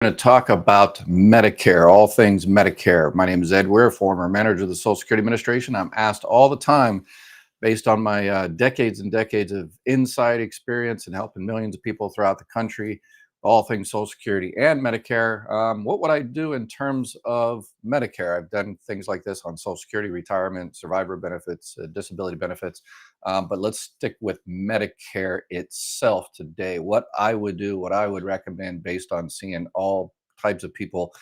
Going to talk about Medicare, all things Medicare. My name is Ed Weir, former manager of the Social Security Administration. I'm asked all the time, based on my decades and decades of inside experience and helping millions of people throughout the country, all things Social Security and Medicare. What would I do in terms of Medicare? I've done things like this on Social Security, retirement, survivor benefits, disability benefits. But let's stick with Medicare itself today. What I would do, what I would recommend based on seeing all types of people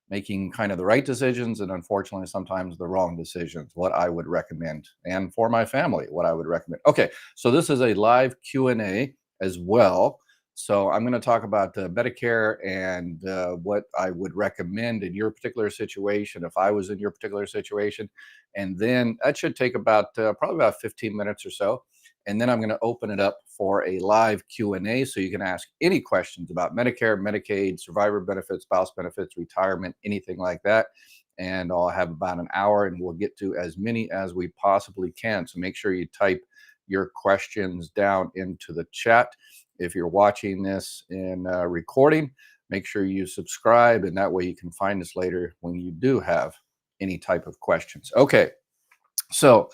making kind of the right decisions and unfortunately sometimes the wrong decisions, what I would recommend, and for my family what I would recommend. Okay, so this is a live Q&A as well, so I'm going to talk about Medicare and what I would recommend in your particular situation if I was in your particular situation, and then that should take about probably about 15 minutes or so, and then I'm going to open it up for a live Q&A so you can ask any questions about Medicare, Medicaid, survivor benefits, spouse benefits, retirement, anything like that. And I'll have about an hour and we'll get to as many as we possibly can. So make sure you type your questions down into the chat. If you're watching this in recording, make sure you subscribe, and that way you can find us later when you do have any type of questions. Okay, so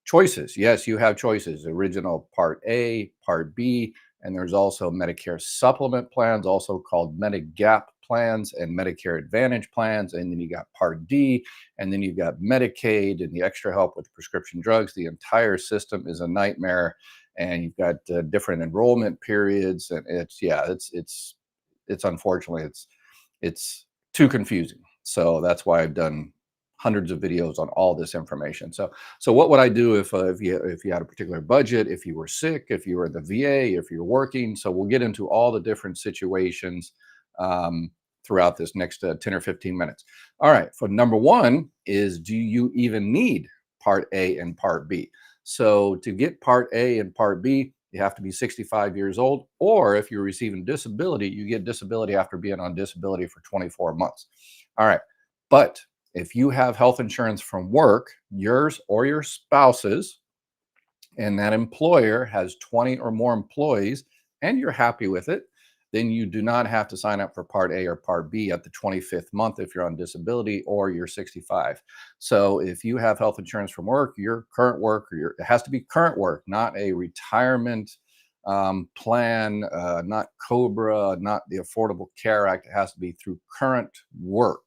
choices. Yes, you have choices. Original Part A, Part B, and there's also Medicare Supplement plans, also called MediGap plans, and Medicare Advantage plans. And then you got Part D, and then you've got Medicaid and the extra help with prescription drugs. The entire system is a nightmare, and you've got different enrollment periods, and it's unfortunately it's too confusing. So that's why I've done hundreds of videos on all this information. So what would I do if you had a particular budget, if you were sick, if you were in the VA, if you're working? So we'll get into all the different situations throughout this next 10 or 15 minutes. All right. For number one is, do you even need Part A and Part B? So to get Part A and Part B, you have to be 65 years old, or if you're receiving disability, you get disability after being on disability for 24 months. All right. But if you have health insurance from work, yours or your spouse's, and that employer has 20 or more employees, and you're happy with it, then you do not have to sign up for Part A or Part B at the 25th month if you're on disability or you're 65. So if you have health insurance from work, your current work, it has to be current work, not a retirement plan, not COBRA, not the Affordable Care Act. It has to be through current work,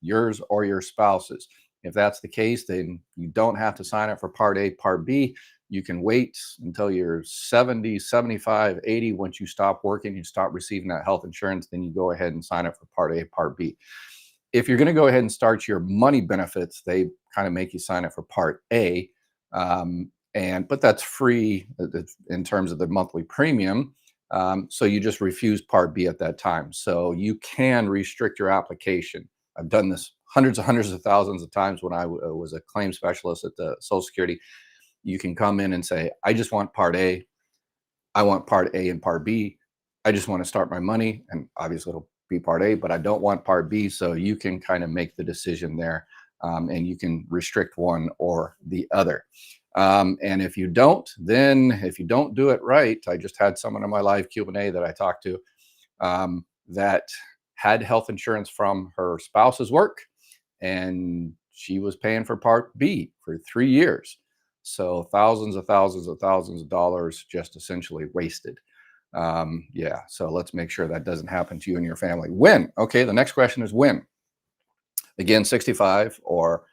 yours or your spouse's. If that's the case, then you don't have to sign up for Part A, Part B. You can wait until you're 70, 75, 80. Once you stop working, you stop receiving that health insurance, then you go ahead and sign up for Part A, Part B. If you're going to go ahead and start your money benefits, they kind of make you sign up for Part A. But that's free in terms of the monthly premium. So you just refuse Part B at that time. So you can restrict your application. I've done this hundreds of thousands of times when I was a claim specialist at the Social Security. You can come in and say, I just want Part A. I want Part A and Part B. I just want to start my money. And obviously it'll be Part A, but I don't want Part B. So you can kind of make the decision there, and you can restrict one or the other. And if you don't do it right, I just had someone in my live Q&A that I talked to that had health insurance from her spouse's work, and she was paying for Part B for 3 years. So thousands of dollars just essentially wasted. Yeah, so let's make sure that doesn't happen to you and your family. When? Okay, the next question is when. Again, 65, or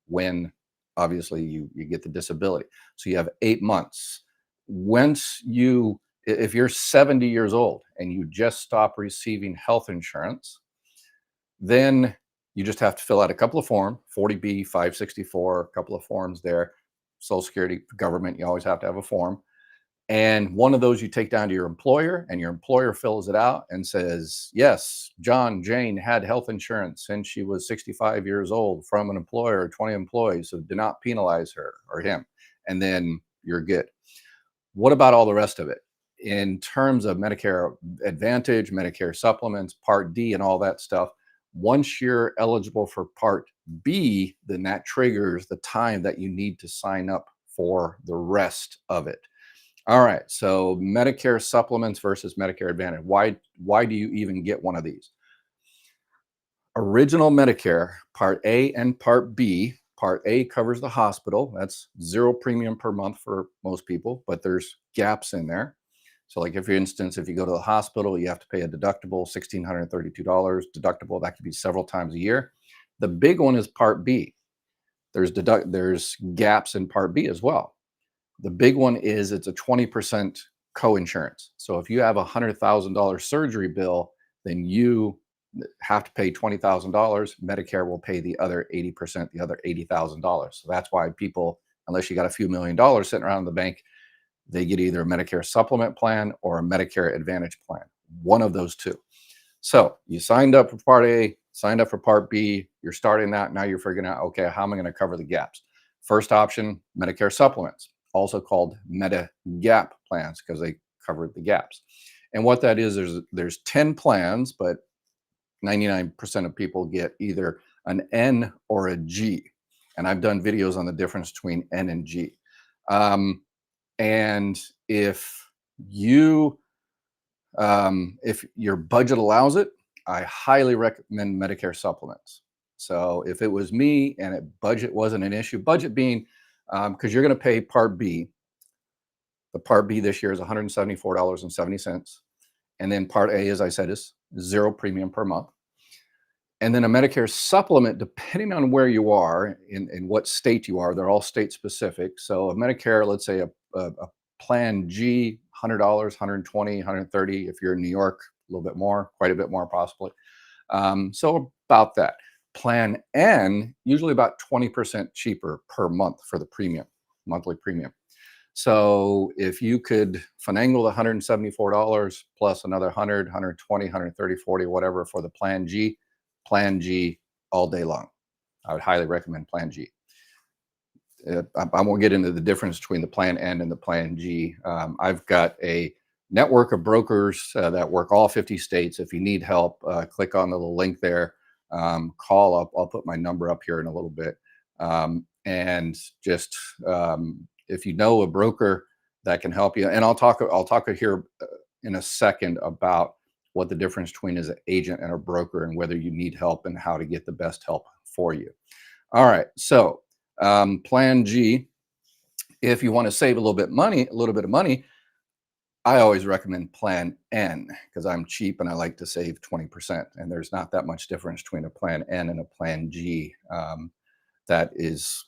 when obviously you get the disability. So you have 8 months. If you're 70 years old and you just stop receiving health insurance, then you just have to fill out a couple of forms, 40B, 564, a couple of forms there. Social Security, government, you always have to have a form. And one of those you take down to your employer, and your employer fills it out and says, yes, John, Jane had health insurance since she was 65 years old from an employer, 20 employees, so do not penalize her or him. And then you're good. What about all the rest of it? In terms of Medicare Advantage, Medicare Supplements, Part D, and all that stuff, once you're eligible for Part B, then that triggers the time that you need to sign up for the rest of it. All right. So Medicare supplements versus Medicare Advantage. Why do you even get one of these? Original Medicare, Part A and Part B. Part A covers the hospital. That's zero premium per month for most people, but there's gaps in there. So, like if, for instance, if you go to the hospital, you have to pay a deductible, $1,632 deductible. That could be several times a year. The big one is Part B. There's gaps in Part B as well. The big one is it's a 20% co-insurance. So if you have a $100,000 surgery bill, then you have to pay $20,000. Medicare will pay the other 80%, the other $80,000. So that's why people, unless you got a few $1,000,000 sitting around in the bank, they get either a Medicare supplement plan or a Medicare Advantage plan, one of those two. So you signed up for Part A, signed up for Part B, you're starting that. Now you're figuring out, okay, how am I going to cover the gaps? First option, Medicare Supplements, also called MediGap plans because they covered the gaps. And what that is, there's 10 plans, but 99% of people get either an N or a G. And I've done videos on the difference between N and G. And if your budget allows it, I highly recommend Medicare supplements. So if it was me and budget wasn't an issue, budget being because you're going to pay Part B. The Part B this year is $174.70. And then Part A, as I said, is zero premium per month. And then a Medicare supplement, depending on where you are, in what state you are, they're all state specific. So a Medicare, let's say a Plan G, $100, $120, $130. If you're in New York, a little bit more, quite a bit more possibly. So about that. Plan N, usually about 20% cheaper per month for the premium, monthly premium. So if you could finagle the $174 plus another 100, 120, 130, 40, whatever for the Plan G all day long. I would highly recommend Plan G. I won't get into the difference between the Plan N and the Plan G. I've got a network of brokers that work all 50 states. If you need help, click on the little link there. Call up. I'll put my number up here in a little bit. And just if you know a broker that can help you, and I'll talk here in a second about what the difference between is an agent and a broker and whether you need help and how to get the best help for you. All right, so Plan G, if you want to save a little bit of money, I always recommend Plan N because I'm cheap and I like to save 20%. And there's not that much difference between a Plan N and a Plan G that is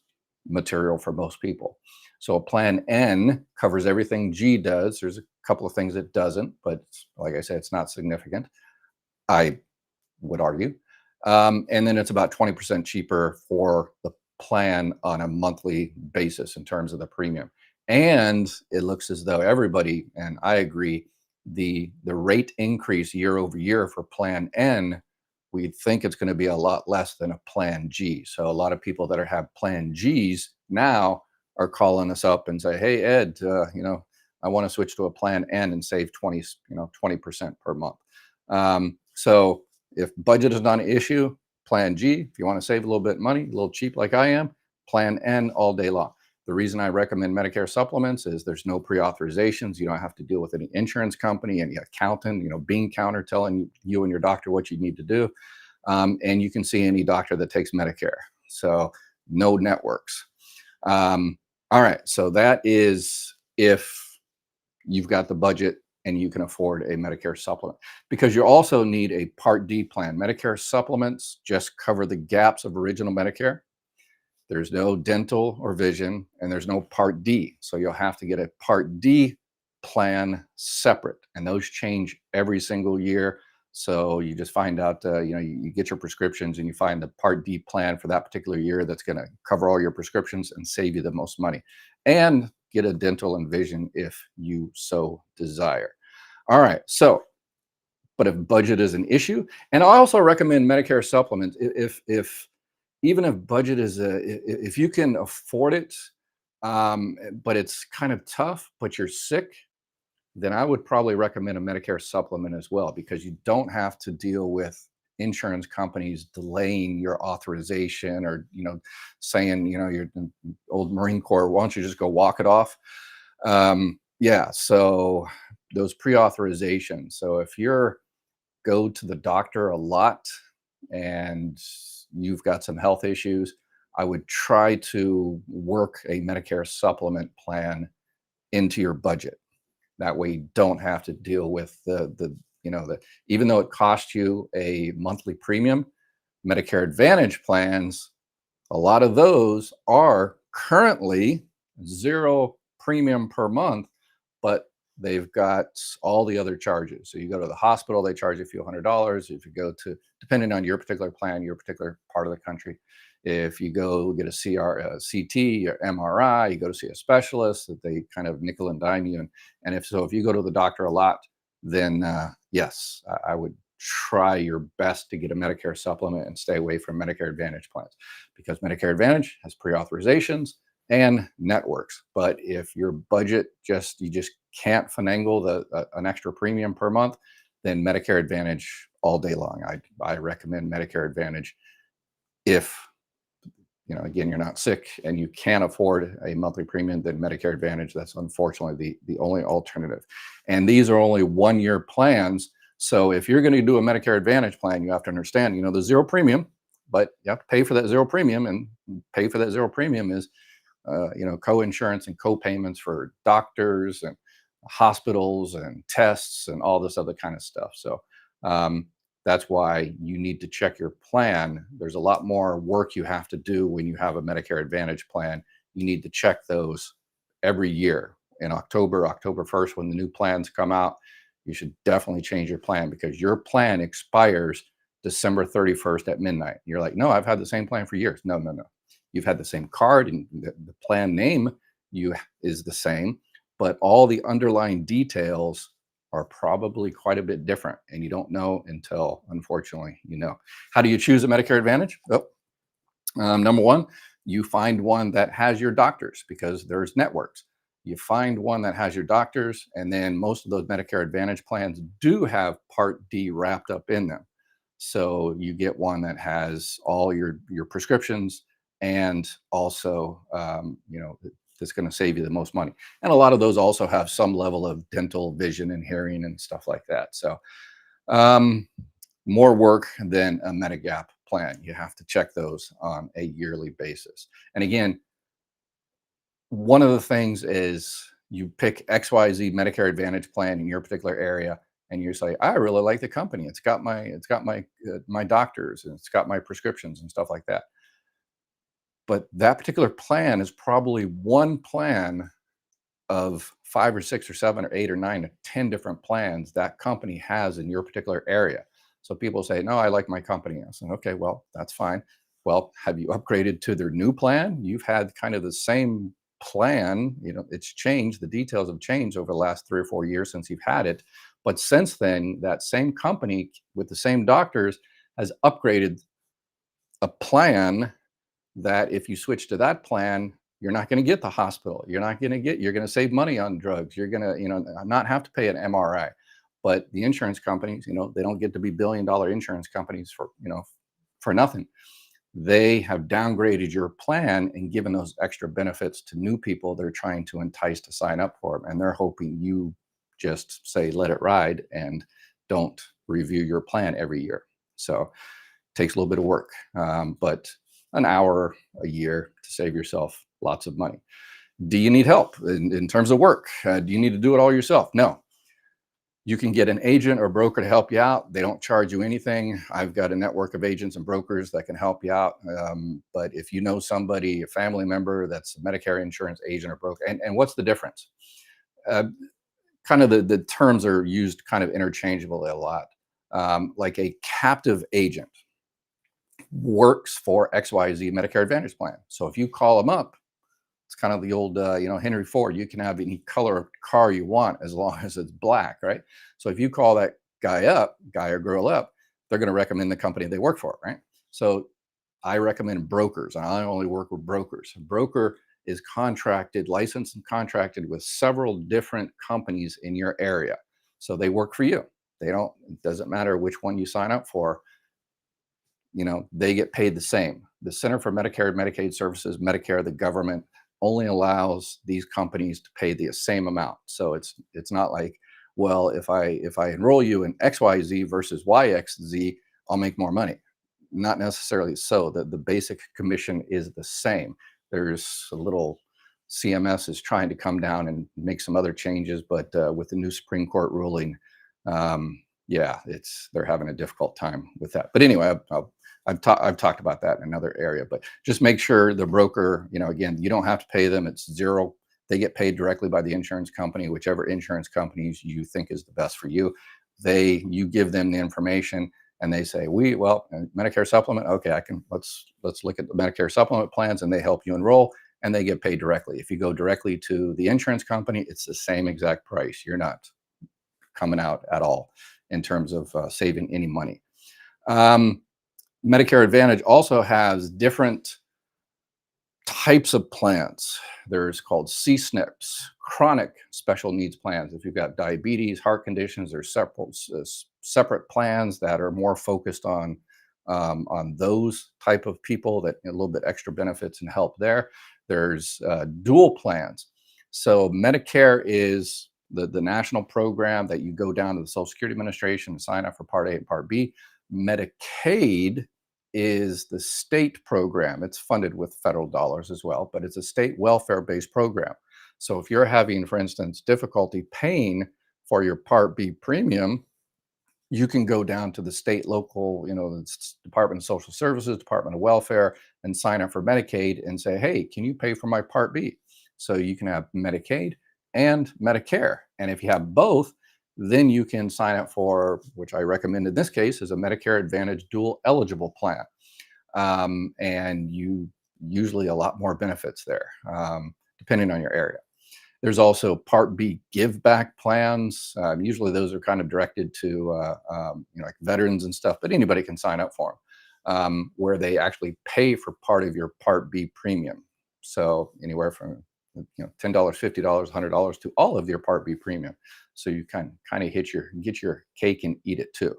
material for most people. So a Plan N covers everything G does. There's a couple of things it doesn't, but like I said, it's not significant, I would argue. And then it's about 20% cheaper for the plan on a monthly basis in terms of the premium. And it looks as though everybody, and I agree, the rate increase year over year for Plan N, we'd think it's going to be a lot less than a Plan G. So a lot of people that have Plan Gs now are calling us up and say, "Hey Ed, I want to switch to a Plan N and save 20% per month." So if budget is not an issue, Plan G. If you want to save a little bit of money, a little cheap like I am, Plan N all day long. The reason I recommend Medicare supplements is there's no pre-authorizations. You don't have to deal with any insurance company, any accountant, bean counter telling you and your doctor what you need to do. And you can see any doctor that takes Medicare. So no networks. All right. So that is if you've got the budget and you can afford a Medicare supplement, because you also need a Part D plan. Medicare supplements just cover the gaps of original Medicare. There's no dental or vision, and there's no Part D. So you'll have to get a Part D plan separate, and those change every single year. So you just find out, you get your prescriptions and you find the Part D plan for that particular year that's going to cover all your prescriptions and save you the most money, and get a dental and vision if you so desire. All right. So, but if budget is an issue, and I also recommend Medicare supplements even if budget is if you can afford it, but it's kind of tough, but you're sick, then I would probably recommend a Medicare supplement as well, because you don't have to deal with insurance companies delaying your authorization or, saying, you're old Marine Corps, why don't you just go walk it off? Yeah, so those pre-authorizations. So if you're go to the doctor a lot and you've got some health issues, I would try to work a Medicare supplement plan into your budget. That way you don't have to deal with the even though it costs you a monthly premium, Medicare Advantage plans, a lot of those are currently zero premium per month, but they've got all the other charges. So you go to the hospital, they charge you a few $100s. If you go to, depending on your particular plan, your particular part of the country, if you go get a CT or MRI, you go to see a specialist that they kind of nickel and dime you. And if so, if you go to the doctor a lot, then yes, I would try your best to get a Medicare supplement and stay away from Medicare Advantage plans because Medicare Advantage has pre-authorizations and networks. But if your budget you just can't finagle an extra premium per month, then Medicare Advantage all day long. I recommend Medicare Advantage if again, you're not sick and you can't afford a monthly premium, then Medicare Advantage, that's unfortunately the only alternative. And these are only 1-year plans. So if you're going to do a Medicare Advantage plan, you have to understand, the zero premium, but you have to pay for that zero premium, and pay for that zero premium is, co-insurance and co-payments for doctors and hospitals and tests and all this other kind of stuff. So that's why you need to check your plan. There's a lot more work you have to do when you have a Medicare Advantage plan. You need to check those every year. In October 1st, when the new plans come out, you should definitely change your plan because your plan expires December 31st at midnight. You're like, no, I've had the same plan for years. No, no, no. You've had the same card and the plan name is the same, but all the underlying details are probably quite a bit different, and you don't know until, unfortunately, How do you choose a Medicare Advantage? Oh, number one, you find one that has your doctors because there's networks. You find one that has your doctors, and then most of those Medicare Advantage plans do have Part D wrapped up in them. So you get one that has all your prescriptions, and also, that's going to save you the most money. And a lot of those also have some level of dental, vision, and hearing and stuff like that. So um, more work than a MediGap plan. You have to check those on a yearly basis. And again, one of the things is you pick XYZ Medicare Advantage plan in your particular area, and you say, I really like the company. It's got my doctors, and it's got my prescriptions and stuff like that. But that particular plan is probably one plan of 5 or 6 or 7 or 8 or 9 or 10 different plans that company has in your particular area. So people say, no, I like my company. I said, okay, well, that's fine. Well, have you upgraded to their new plan? You've had kind of the same plan. It's changed. The details have changed over the last 3 or 4 years since you've had it. But since then, that same company with the same doctors has upgraded a plan that if you switch to that plan, you're not going to get the hospital. You're going to save money on drugs. You're going to, not have to pay an MRI. But the insurance companies, they don't get to be billion-dollar insurance companies for nothing. They have downgraded your plan and given those extra benefits to new people they're trying to entice to sign up for them. And they're hoping you just say, let it ride and don't review your plan every year. So it takes a little bit of work, but an hour a year to save yourself lots of money. Do you need help in terms of work? Do you need to do it all yourself? No. You can get an agent or broker to help you out. They don't charge you anything. I've got a network of agents and brokers that can help you out. But if you know somebody, a family member that's a Medicare insurance agent or broker, and what's the difference? Kind of the terms are used kind of interchangeably a lot. Like a captive agent works for XYZ Medicare Advantage plan. So if you call them up, it's kind of the old, Henry Ford. You can have any color car you want as long as it's black, right? So if you call that guy or girl up, they're going to recommend the company they work for, right? So I recommend brokers, and I only work with brokers. A broker is licensed and contracted with several different companies in your area. So they work for you. It doesn't matter which one you sign up for. They get paid the same. The Center for Medicare and Medicaid Services, Medicare, the government, only allows these companies to pay the same amount. So it's not like, well, if I enroll you in XYZ versus YXZ, I'll make more money. Not necessarily so. The basic commission is the same. There's a little CMS is trying to come down and make some other changes, but with the new Supreme Court ruling, yeah, they're having a difficult time with that. But anyway, I've talked about that in another area. But just make sure the broker, again, you don't have to pay them. It's zero. They get paid directly by the insurance company, whichever insurance companies you think is the best for you. You give them the information, and they say, Medicare Supplement. Okay, let's look at the Medicare Supplement plans, and they help you enroll, and they get paid directly. If you go directly to the insurance company, it's the same exact price. You're not coming out at all in terms of saving any money. Medicare Advantage also has different types of plans. There's called CSNPs, chronic special needs plans. If you've got diabetes, heart conditions, there's separate plans that are more focused on those type of people, that a little bit extra benefits and help there. There's dual plans. So Medicare is the national program that you go down to the Social Security Administration and sign up for Part A and Part B. Medicaid is the state program. It's funded with federal dollars as well, but it's a state welfare-based program. So if you're having, for instance, difficulty paying for your Part B premium, you can go down to the state, local, the Department of Social Services, Department of Welfare, and sign up for Medicaid and say, hey, can you pay for my Part B? So you can have Medicaid and Medicare. And if you have both, then you can sign up for, which I recommend in this case, is a Medicare Advantage dual eligible plan. And you usually a lot more benefits there, depending on your area. There's also Part B give back plans. Usually those are kind of directed to like veterans and stuff, but anybody can sign up for them, where they actually pay for part of your Part B premium. So anywhere from $10, $50, $100 to all of your Part B premium. So you kind of get your cake and eat it too.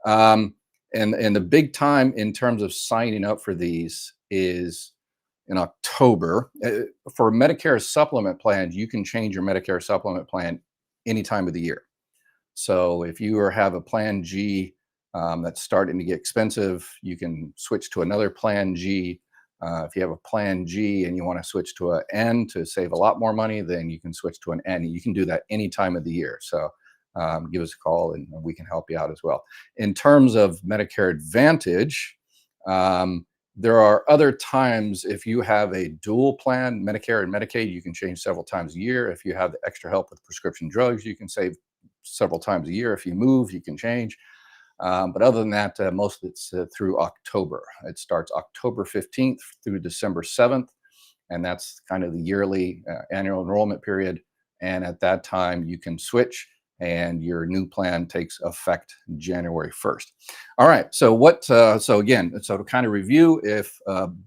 And the big time in terms of signing up for these is in October. For Medicare Supplement plans, you can change your Medicare Supplement plan any time of the year. So if you have a Plan G that's starting to get expensive, you can switch to another Plan G. If you have a Plan G and you want to switch to an N to save a lot more money, then you can switch to an N. You can do that any time of the year. So give us a call and we can help you out as well. In terms of Medicare Advantage, there are other times if you have a dual plan, Medicare and Medicaid, you can change several times a year. If you have the extra help with prescription drugs, you can save several times a year. If you move, you can change. But other than that, most of it's through October. It starts October 15th through December 7th, and that's kind of the yearly annual enrollment period. And at that time, you can switch, and your new plan takes effect January 1st. All right. So to kind of review, if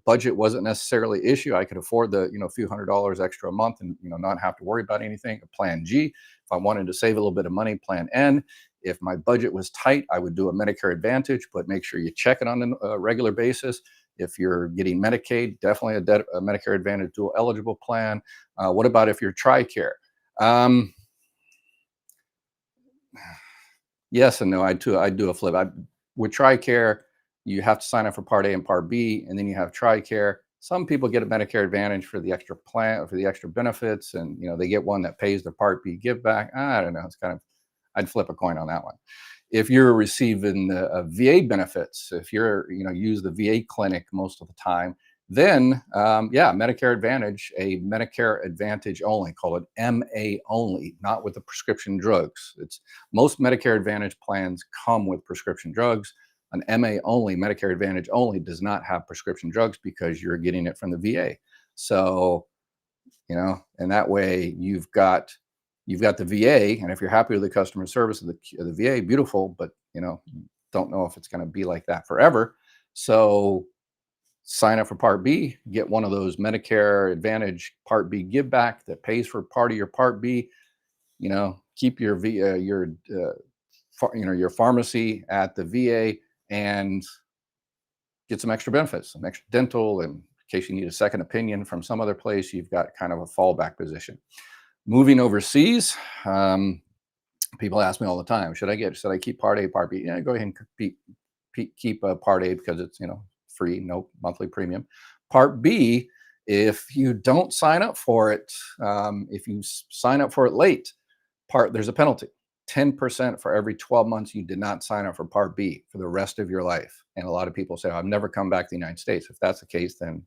budget wasn't necessarily an issue, I could afford the a few $100s extra a month and not have to worry about anything. A Plan G. If I wanted to save a little bit of money, Plan N. If my budget was tight, I would do a Medicare Advantage, but make sure you check it on a regular basis. If you're getting Medicaid, definitely a Medicare Advantage dual eligible plan. What about if you're Tricare? Yes and no. I'd do a flip. With Tricare, you have to sign up for Part A and Part B, and then you have Tricare. Some people get a Medicare Advantage for the extra plan, for the extra benefits, and they get one that pays their Part B give back. I don't know. It's kind of, I'd flip a coin on that one. If you're receiving the VA benefits, if you're use the VA clinic most of the time, then Medicare Advantage, a Medicare Advantage only, call it MA only, not with the prescription drugs. Most Medicare Advantage plans come with prescription drugs. An MA only, Medicare Advantage only, does not have prescription drugs because you're getting it from the VA. So, and that way you've got the VA, and if you're happy with the customer service of the VA, beautiful, but don't know if it's going to be like that forever. So sign up for Part B, get one of those Medicare Advantage Part B give back that pays for part of your Part B. Keep your your pharmacy at the VA and get some extra benefits, some extra dental and case you need a second opinion from some other place, you've got kind of a fallback position. Moving overseas, people ask me all the time, should I keep Part A, Part B? Yeah, go ahead and keep Part A because it's, free, no monthly premium. Part B, if you don't sign up for it, if you sign up for it late, there's a penalty. 10% for every 12 months you did not sign up for Part B for the rest of your life. And a lot of people say, I've never come back to the United States. If that's the case, then,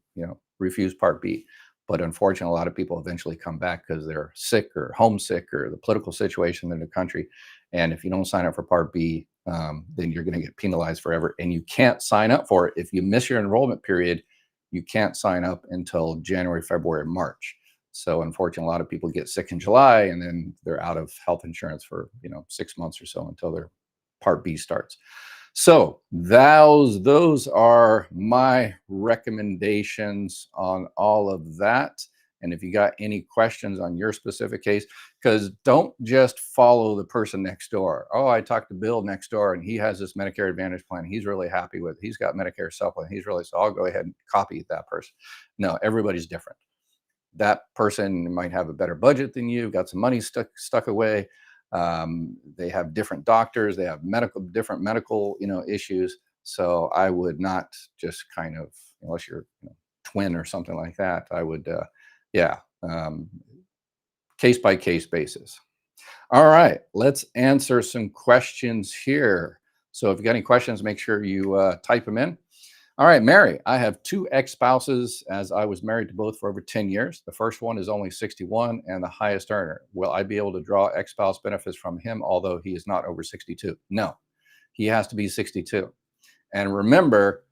refuse Part B. But unfortunately, a lot of people eventually come back because they're sick or homesick or the political situation in the country. And if you don't sign up for Part B, then you're going to get penalized forever. And you can't sign up for it. If you miss your enrollment period, you can't sign up until January, February, March. So unfortunately, a lot of people get sick in July and then they're out of health insurance for 6 months or so until their Part B starts. So those are my recommendations on all of that. And if you got any questions on your specific case, because don't just follow the person next door. Oh, I talked to Bill next door and he has this Medicare Advantage plan. He's really happy with it. He's got Medicare Supplement. So I'll go ahead and copy that person. No, everybody's different. That person might have a better budget than you, got some money stuck away. They have different doctors, they have different medical, issues. So I would not just kind of, unless you're twin or something like that, I would, case by case basis. All right, let's answer some questions here. So if you got any questions, make sure you type them in. All right, Mary, I have 2 ex-spouses as I was married to both for over 10 years. The first one is only 61 and the highest earner. Will I be able to draw ex-spouse benefits from him, although he is not over 62? No, he has to be 62. And remember,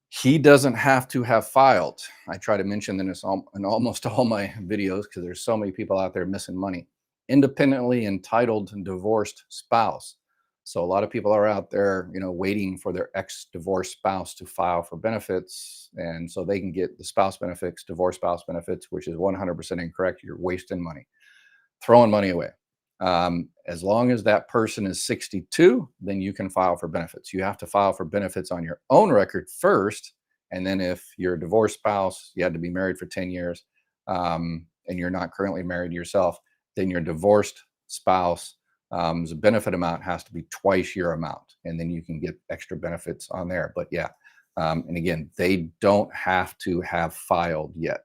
he doesn't have to have filed. I try to mention this in almost all my videos because there's so many people out there missing money. Independently entitled divorced spouse. So a lot of people are out there, waiting for their ex-divorced spouse to file for benefits. And so they can get the spouse benefits, divorce spouse benefits, which is 100% incorrect. You're wasting money, throwing money away. As long as that person is 62, then you can file for benefits. You have to file for benefits on your own record first. And then if you're a divorced spouse, you had to be married for 10 years, and you're not currently married yourself, then your divorced spouse, the benefit amount has to be twice your amount, and then you can get extra benefits on there. But yeah, and again, they don't have to have filed yet.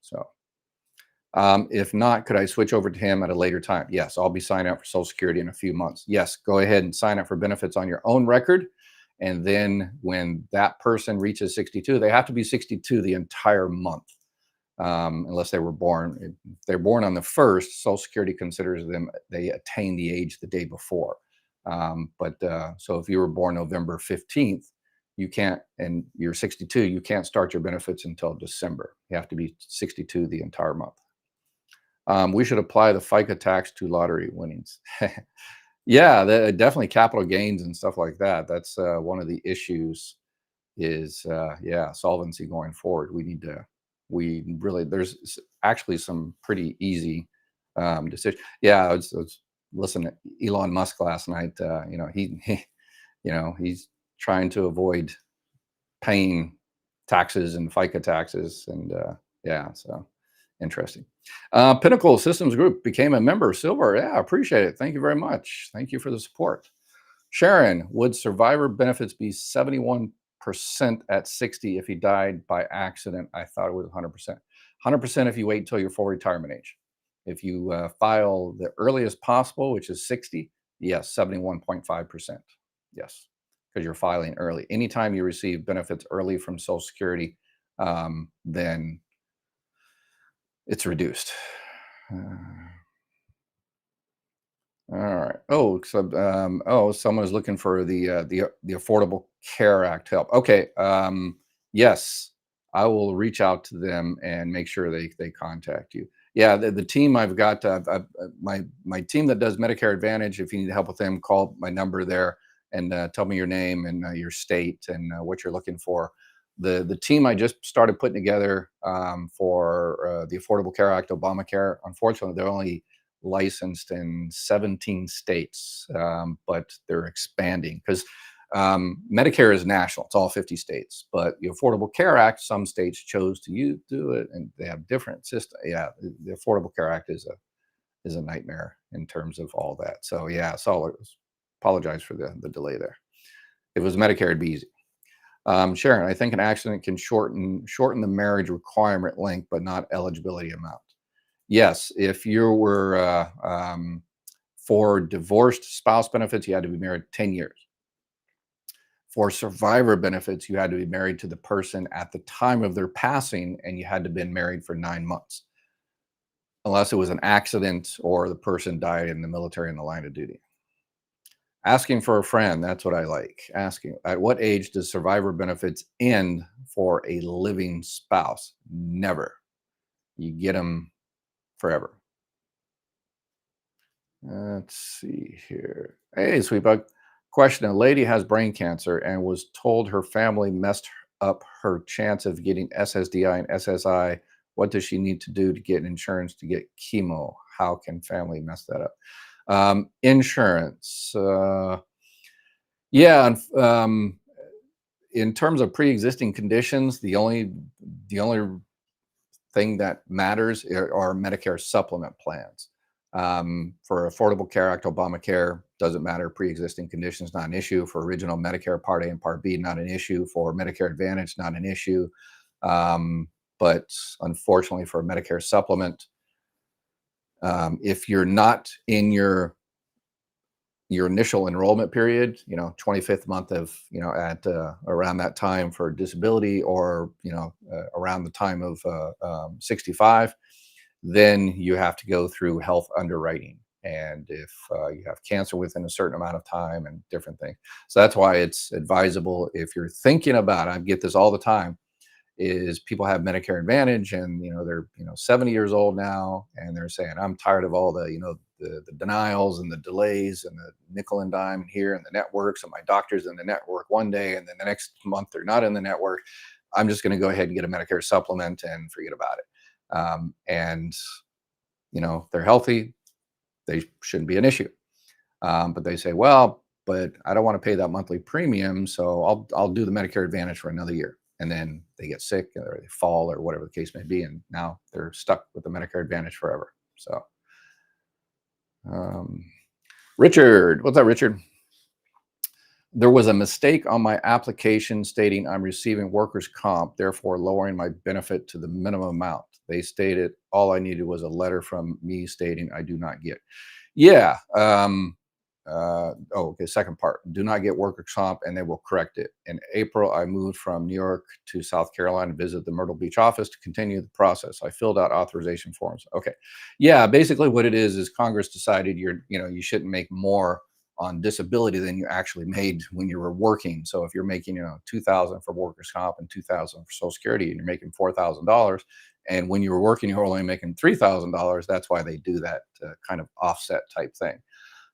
So if not, could I switch over to him at a later time? Yes, I'll be signing up for Social Security in a few months. Yes, go ahead and sign up for benefits on your own record. And then when that person reaches 62, they have to be 62 the entire month. Unless they were born. If they're born on the 1st, Social Security considers they attain the age the day before. So if you were born November 15th, you can't, and you're 62, you can't start your benefits until December. You have to be 62 the entire month. We should apply the FICA tax to lottery winnings. Yeah, definitely capital gains and stuff like that. That's one of the issues is, solvency going forward. There's actually some pretty easy decisions. Yeah, I was listening to Elon Musk last night. He's trying to avoid paying taxes and FICA taxes, and so interesting. Pinnacle Systems Group became a member, silver. Yeah, appreciate it. Thank you very much. Thank you for the support. Sharon, would survivor benefits be 71% at 60 if he died by accident? I thought it was 100%. 100% if you wait until your full retirement age. If you file the earliest possible, which is 60, yes, 71.5%. Yes, because you're filing early. Anytime you receive benefits early from Social Security, then it's reduced. All right. Someone is looking for the Affordable Care Act help. Okay. Yes, I will reach out to them and make sure they contact you. Yeah, the team I've got, my team that does Medicare Advantage. If you need help with them, call my number there and tell me your name and your state and what you're looking for. The team I just started putting together for the Affordable Care Act, Obamacare. Unfortunately, they're only licensed in 17 states, but they're expanding because Medicare is national; it's all 50 states. But the Affordable Care Act, some states chose to do it, and they have different systems. Yeah, the Affordable Care Act is a nightmare in terms of all that. So yeah, so apologize for the delay there. If it was Medicare, it'd be easy. Sharon, I think an accident can shorten the marriage requirement length, but not eligibility amount. Yes, if you were for divorced spouse benefits, you had to be married 10 years. For survivor benefits, you had to be married to the person at the time of their passing, and you had to have been married for 9 months, unless it was an accident or the person died in the military in the line of duty. Asking for a friend, that's what I like. Asking, at what age does survivor benefits end for a living spouse? Never. You get them forever. Let's see here. Hey, Sweetbug. Question: a lady has brain cancer and was told her family messed up her chance of getting SSDI and SSI. What does she need to do to get insurance to get chemo? How can family mess that up? Insurance. Yeah. In terms of pre-existing conditions, the only thing that matters are Medicare supplement plans. For Affordable Care Act, Obamacare, doesn't matter. Pre-existing conditions, not an issue. For original Medicare Part A and Part B, not an issue. For Medicare Advantage, not an issue. But unfortunately for Medicare Supplement, if you're not in your initial enrollment period, 25th month of, at around that time for disability, or, around the time of 65, then you have to go through health underwriting. And if you have cancer within a certain amount of time and different things. So that's why it's advisable, if you're thinking about, I get this all the time, is people have Medicare Advantage, and they're 70 years old now, and they're saying, I'm tired of all the denials and the delays and the nickel and dime here and the networks, and my doctor's in the network one day and then the next month they're not in the network. I'm just going to go ahead and get a Medicare supplement and forget about it. And they're healthy, they shouldn't be an issue. But they say, well, but I don't want to pay that monthly premium, so I'll do the Medicare Advantage for another year. And then they get sick or they fall or whatever the case may be, and now they're stuck with the Medicare Advantage forever. So, Richard, what's up, Richard? There was a mistake on my application stating I'm receiving workers' comp, therefore lowering my benefit to the minimum amount. They stated all I needed was a letter from me stating I do not get. Yeah. Okay, second part. Do not get workers' comp, and they will correct it. In April, I moved from New York to South Carolina to visit the Myrtle Beach office to continue the process. I filled out authorization forms. Okay. Yeah, basically what it is Congress decided you shouldn't make more on disability than you actually made when you were working. So if you're making, $2,000 for workers' comp and $2,000 for Social Security, and you're making $4,000, and when you were working, you were only making $3,000, that's why they do that kind of offset type thing.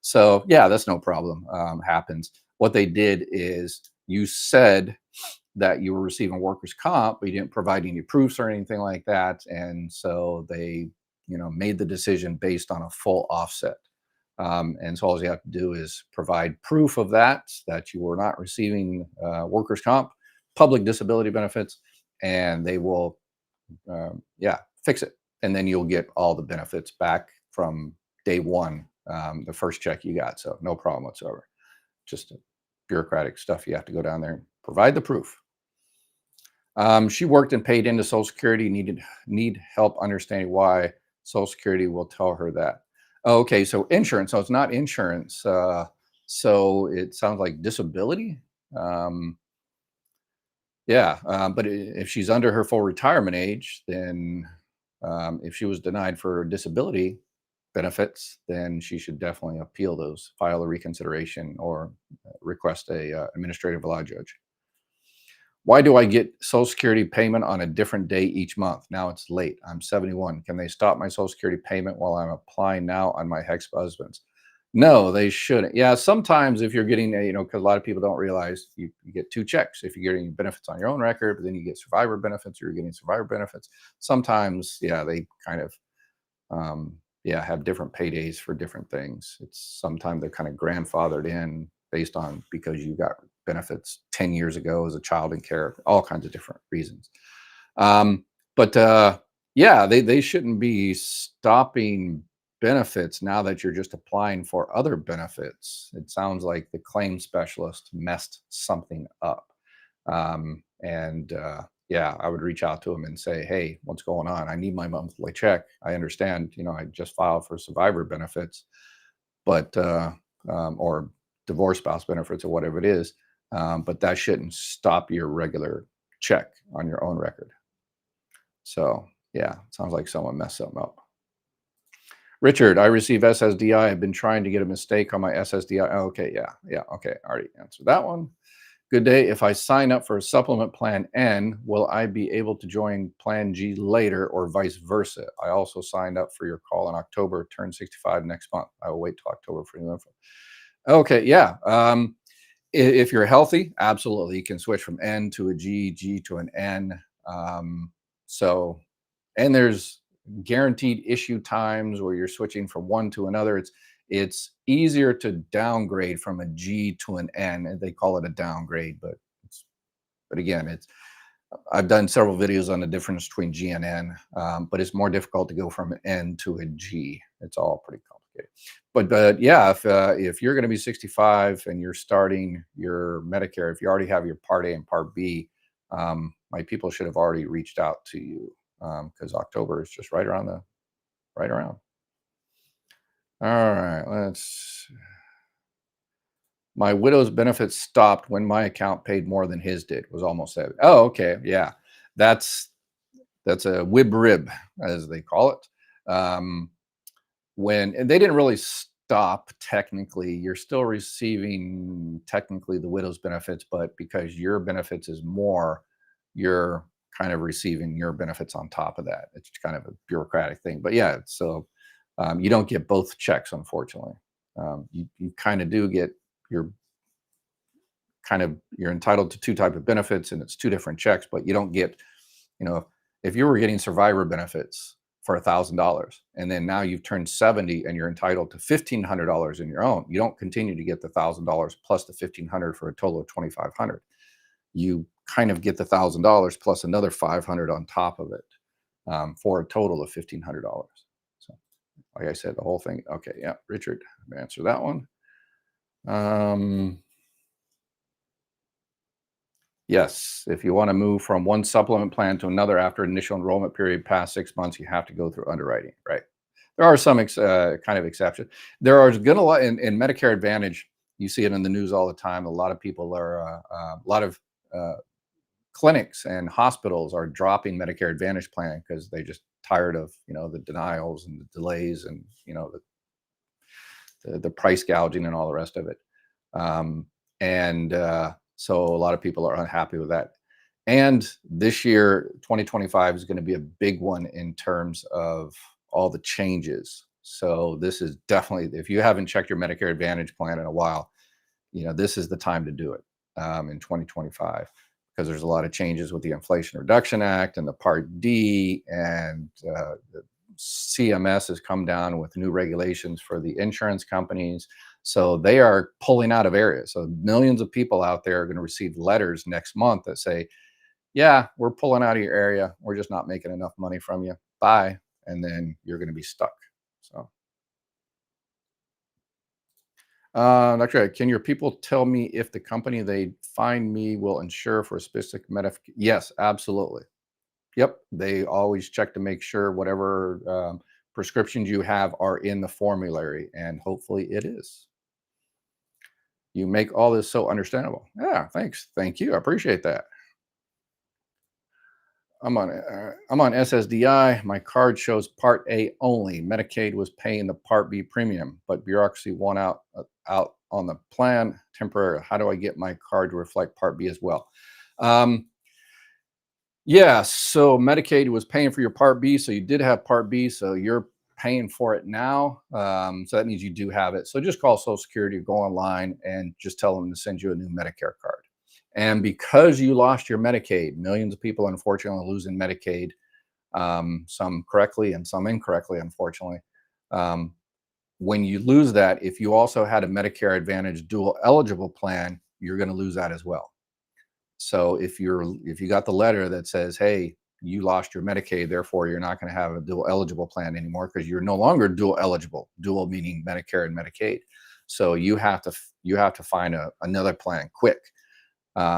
So yeah, that's no problem. Happens. What they did is, you said that you were receiving workers' comp, but you didn't provide any proofs or anything like that, and so they, made the decision based on a full offset. And so all you have to do is provide proof of that you were not receiving workers' comp, public disability benefits, and they will, fix it, and then you'll get all the benefits back from day one. The first check you got. So no problem whatsoever. Just bureaucratic stuff. You have to go down there and provide the proof. She worked and paid into Social Security, need help understanding why Social Security will tell her that. Okay, so insurance. So it's not insurance. So it sounds like disability. But if she's under her full retirement age, then if she was denied for disability benefits, then she should definitely appeal those, file a reconsideration, or request a administrative law judge. Why do I get Social Security payment on a different day each month? Now it's late. I'm 71. Can they stop my Social Security payment while I'm applying now on my ex-husband's? No, they shouldn't. Yeah, sometimes if you're getting because a lot of people don't realize you get two checks. If you're getting benefits on your own record, but then you get survivor benefits, or you're getting survivor benefits. Sometimes, they kind of have different paydays for different things. It's sometimes they're kind of grandfathered in based on, because you got benefits 10 years ago as a child in care, all kinds of different reasons. But yeah, they shouldn't be stopping benefits now that you're just applying for other benefits. It sounds like the claim specialist messed something up. And yeah, I would reach out to them and say, hey, what's going on? I need my monthly check. I understand, I just filed for survivor benefits, but or divorce spouse benefits or whatever it is. But that shouldn't stop your regular check on your own record. So yeah, sounds like someone messed something up. Richard, I receive SSDI. I've been trying to get a mistake on my SSDI. Oh, okay, yeah, okay. I already answered that one. Good day. If I sign up for a supplement plan N, will I be able to join plan G later or vice versa? I also signed up for your call in October, turn 65 next month. I will wait till October for your info. Okay, yeah. If you're healthy, absolutely. You can switch from N to a G, G to an N. And there's guaranteed issue times where you're switching from one to another. It's easier to downgrade from a G to an N, and they call it a downgrade, but again, I've done several videos on the difference between G and N, but it's more difficult to go from an N to a G. It's all pretty complicated. But yeah, if you're going to be 65 and you're starting your Medicare, if you already have your Part A and Part B, my people should have already reached out to you, because October is just right around. All right, my widow's benefits stopped when my account paid more than his did. Was almost 7. Oh, okay, yeah, that's a WIB rib, as they call it. And they didn't really stop technically. You're still receiving technically the widow's benefits, but because your benefits is more, you're kind of receiving your benefits on top of that. It's kind of a bureaucratic thing, but yeah, so you don't get both checks, unfortunately. You kind of do get you're entitled to 2 type of benefits, and it's 2 different checks, but you don't get, if you were getting survivor benefits for $1,000 and then now you've turned 70 and you're entitled to $1,500 in your own, you don't continue to get the $1,000 plus the $1,500 for a total of $2,500. You kind of get the $1,000 plus another $500 on top of it, for a total of $1,500. So, like I said, the whole thing. Okay, yeah, Richard, answer that one. Yes, if you want to move from one supplement plan to another after initial enrollment period past 6 months, you have to go through underwriting, right? There are some kind of exceptions. There are going to in Medicare Advantage. You see it in the news all the time. A lot of people are a lot of clinics and hospitals are dropping Medicare Advantage plan because they just tired of the denials and the delays and the price gouging and all the rest of it. So a lot of people are unhappy with that. And this year, 2025 is going to be a big one in terms of all the changes. So this is definitely, if you haven't checked your Medicare Advantage plan in a while, this is the time to do it, in 2025, because there's a lot of changes with the Inflation Reduction Act and the Part D, and the CMS has come down with new regulations for the insurance companies. So they are pulling out of areas. So millions of people out there are going to receive letters next month that say, yeah, we're pulling out of your area. We're just not making enough money from you. Bye. And then you're going to be stuck. So, Dr. Ed, can your people tell me if the company they find me will insure for a specific medication? Yes, absolutely. Yep. They always check to make sure whatever prescriptions you have are in the formulary, and hopefully it is. You make all this so understandable. Yeah, thanks. Thank you. I appreciate that. I'm on SSDI. My card shows Part A only. Medicaid was paying the Part B premium, but bureaucracy won out on the plan temporarily. How do I get my card to reflect Part B as well? Yeah, so Medicaid was paying for your Part B, so you did have Part B, so you're paying for it now. So that means you do have it. So just call Social Security, go online, and just tell them to send you a new Medicare card. And because you lost your Medicaid, millions of people unfortunately losing Medicaid, some correctly and some incorrectly, unfortunately. When you lose that, if you also had a Medicare Advantage dual eligible plan, you're going to lose that as well. So if you got the letter that says, hey, you lost your Medicaid, therefore you're not going to have a dual eligible plan anymore because you're no longer dual eligible, dual meaning Medicare and Medicaid. So you have to find another plan quick,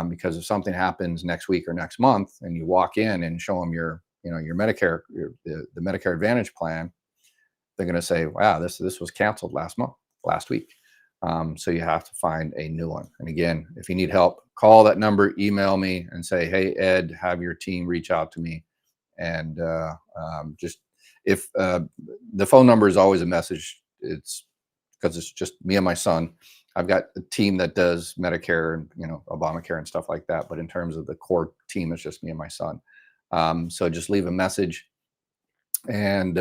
because if something happens next week or next month and you walk in and show them your Medicare, the Medicare Advantage plan, they're going to say, wow, this was canceled last week. So you have to find a new one. And again, if you need help, call that number, email me and say, hey, Ed, have your team reach out to me. And just if the phone number is always a message, it's because it's just me and my son. I've got a team that does Medicare and Obamacare and stuff like that. But in terms of the core team, it's just me and my son. So just leave a message and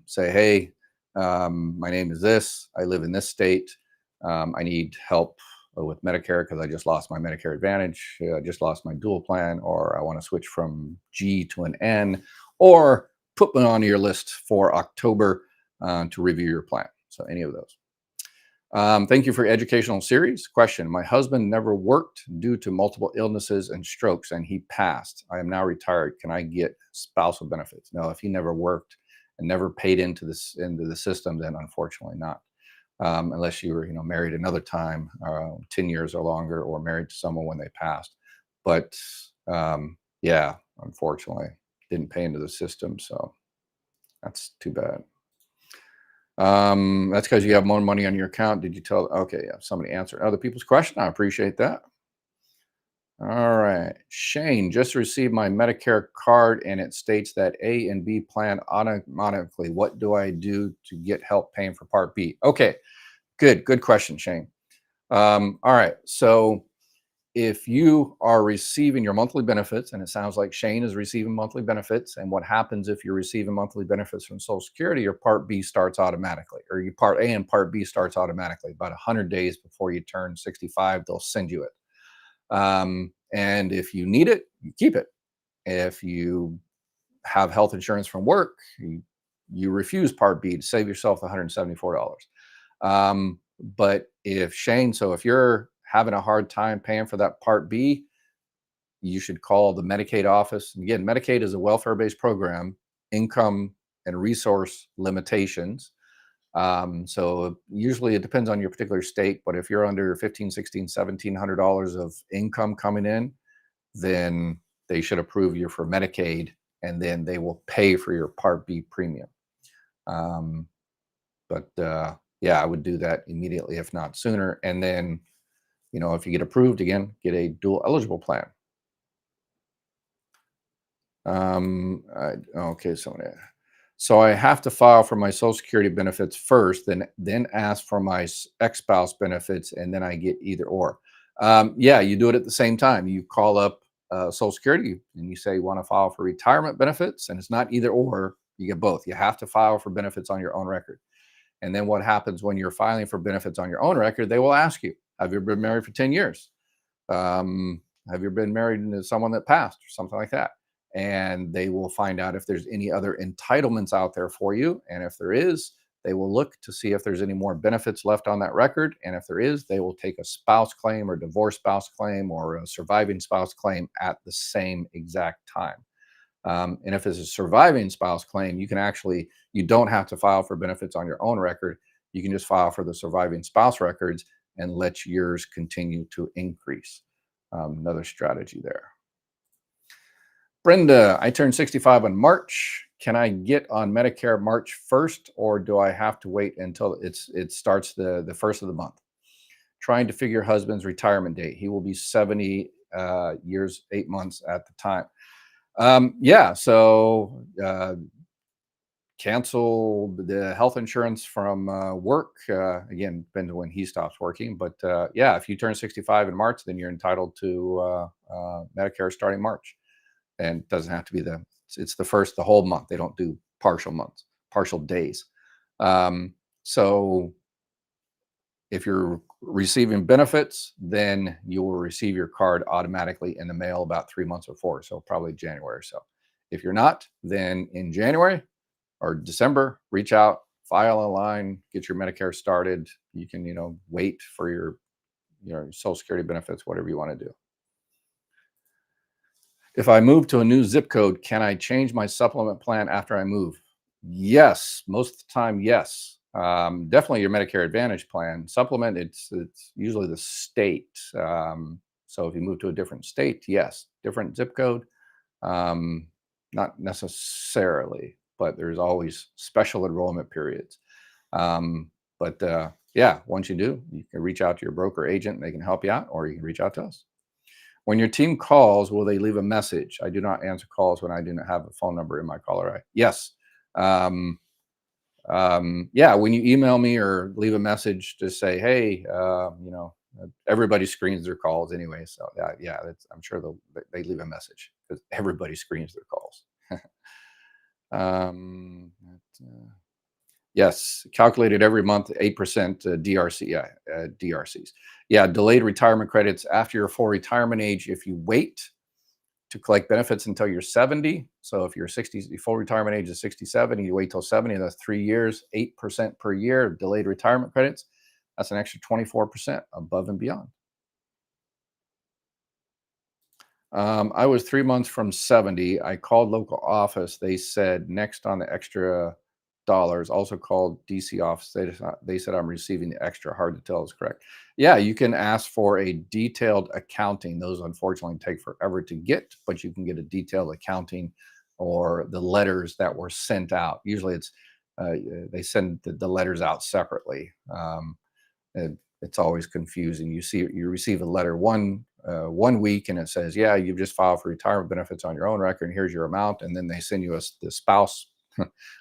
say, hey, my name is this. I live in this state. I need help with Medicare because I just lost my Medicare Advantage. I just lost my dual plan, or I want to switch from G to an N, or put me on your list for October to review your plan. So any of those. Thank you for your educational series. Question: my husband never worked due to multiple illnesses and strokes, and he passed. I am now retired. Can I get spousal benefits? No, if he never worked and never paid into the system, then unfortunately not. Unless you were married another time, 10 years or longer, or married to someone when they passed. But yeah, unfortunately, didn't pay into the system, so that's too bad. That's because you have more money on your account. Did you tell? Okay, yeah, somebody answered other people's question. I appreciate that. All right. Shane, just received my Medicare card and it states that A and B plan automatically. What do I do to get help paying for Part B? Okay, good question, Shane. All right. So if you are receiving your monthly benefits, and it sounds like Shane is receiving monthly benefits, and what happens if you're receiving monthly benefits from Social Security, your Part B starts automatically, or your Part A and Part B starts automatically. About 100 days before you turn 65, they'll send you it. And if you need it, you keep it. If you have health insurance from work, you refuse Part B to save yourself $174. But if you're having a hard time paying for that Part B, you should call the Medicaid office. And again, Medicaid is a welfare-based program, income and resource limitations. So usually it depends on your particular state, but if you're under $1,500, $1,600, $1,700 of income coming in, then they should approve you for Medicaid, and then they will pay for your Part B premium. Yeah, I would do that immediately, if not sooner. And then, if you get approved, again, get a dual eligible plan. Okay, so I have to file for my Social Security benefits first, then ask for my ex-spouse benefits, and then I get either or. Yeah, you do it at the same time. You call up Social Security and you say you want to file for retirement benefits, and it's not either or. You get both. You have to file for benefits on your own record. And then what happens when you're filing for benefits on your own record? They will ask you, have you been married for 10 years? Have you been married to someone that passed, or something like that? And they will find out if there's any other entitlements out there for you. And if there is, they will look to see if there's any more benefits left on that record. And if there is, they will take a spouse claim or divorce spouse claim or a surviving spouse claim at the same exact time. And if it's a surviving spouse claim, you don't have to file for benefits on your own record. You can just file for the surviving spouse records and let yours continue to increase. Another strategy there. Brenda, I turned 65 in March. Can I get on Medicare March 1st, or do I have to wait until it starts the first of the month? Trying to figure husband's retirement date. He will be 70 years, 8 months at the time. Yeah, so cancel the health insurance from work. Again, depends on when he stops working. But yeah, if you turn 65 in March, then you're entitled to Medicare starting March. And it doesn't have to be it's the whole month. They don't do partial months, partial days. So if you're receiving benefits, then you will receive your card automatically in the mail about 3 months before. So probably January or so. If you're not, then in January or December, reach out, file online, get your Medicare started. You can, wait for your your Social Security benefits, whatever you want to do. If I move to a new zip code, can I change my supplement plan after I move? Yes, most of the time, yes. Definitely your Medicare Advantage plan. Supplement, it's usually the state. So if you move to a different state, yes. Different zip code, um, not necessarily, but there's always special enrollment periods. But yeah, once you do, you can reach out to your broker agent and they can help you out, or you can reach out to us. When your team calls, will they leave a message? I do not answer calls when I do not have a phone number in my caller ID. Yes. Um, yeah, when you email me or leave a message, just say, hey, everybody screens their calls anyway. So yeah, I'm sure they leave a message because everybody screens their calls. um, yes, calculated every month, 8% DRCs. Yeah, delayed retirement credits after your full retirement age. If you wait to collect benefits until you're 70. So if you're 60, the full retirement age is 67, you wait till 70, that's 3 years, 8% per year of delayed retirement credits. That's an extra 24% above and beyond. I was 3 months from 70. I called local office. They said next on the extra dollars. Also called DC office. They said I'm receiving the extra. Hard to tell is correct. Yeah, you can ask for a detailed accounting. Those unfortunately take forever to get, but you can get a detailed accounting or the letters that were sent out. Usually it's they send the letters out separately. It's always confusing. You receive a letter one week and it says, yeah, you've just filed for retirement benefits on your own record and here's your amount, and then they send you the spouse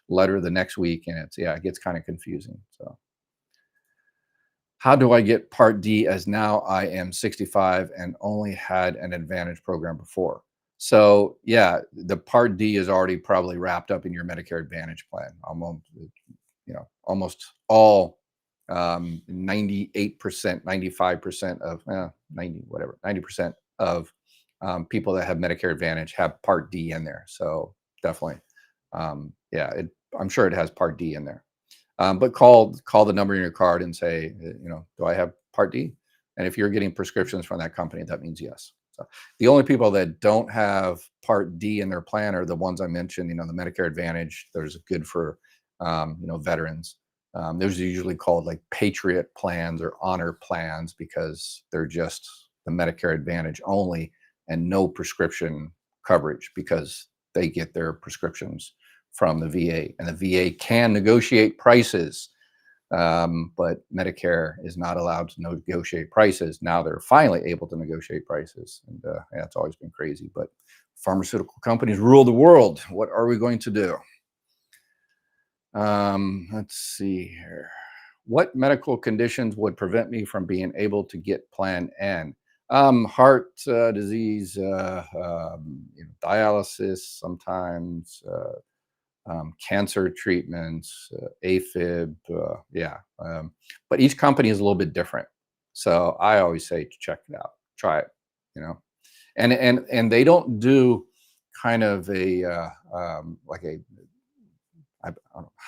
letter the next week, and it gets kind of confusing. So how do I get Part D as now I am 65 and only had an Advantage program before? So yeah, the Part D is already probably wrapped up in your Medicare Advantage plan. Almost all 98%, 95% of 90% of people that have Medicare Advantage have Part D in there. So definitely, I'm sure it has Part D in there. But call the number in your card and say, do I have Part D? And if you're getting prescriptions from that company, that means yes. So the only people that don't have Part D in their plan are the ones I mentioned. The Medicare Advantage. There's good for veterans. Those are usually called like Patriot plans or Honor plans because they're just the Medicare Advantage only and no prescription coverage because they get their prescriptions from the VA, and the VA can negotiate prices, but Medicare is not allowed to negotiate prices. Now they're finally able to negotiate prices, and it's always been crazy. But pharmaceutical companies rule the world. What are we going to do? Let's see here. What medical conditions would prevent me from being able to get Plan N? Heart disease, dialysis, sometimes cancer treatments, AFib, but each company is a little bit different. So I always say to check it out, try it, and they don't do kind of I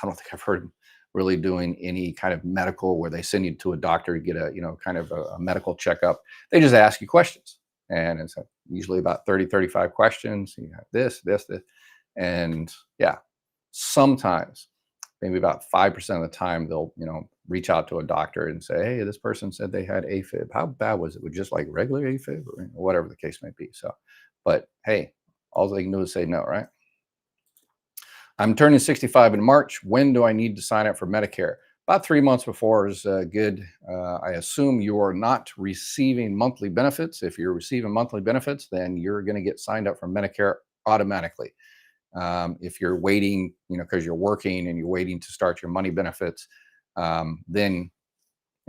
don't think I've heard really doing any kind of medical where they send you to a doctor to get a kind of a medical checkup. They just ask you questions, and it's usually about 30-35 questions. You have this, and yeah, sometimes maybe about 5% of the time they'll reach out to a doctor and say, hey, this person said they had AFib. How bad was it? Was just like regular AFib or whatever the case may be. So, but hey, all they can do is say no, right? I'm turning 65 in March. When do I need to sign up for Medicare? About 3 months before is good. I assume you are not receiving monthly benefits. If you're receiving monthly benefits, then you're going to get signed up for Medicare automatically. If you're waiting, because you're working and you're waiting to start your money benefits, then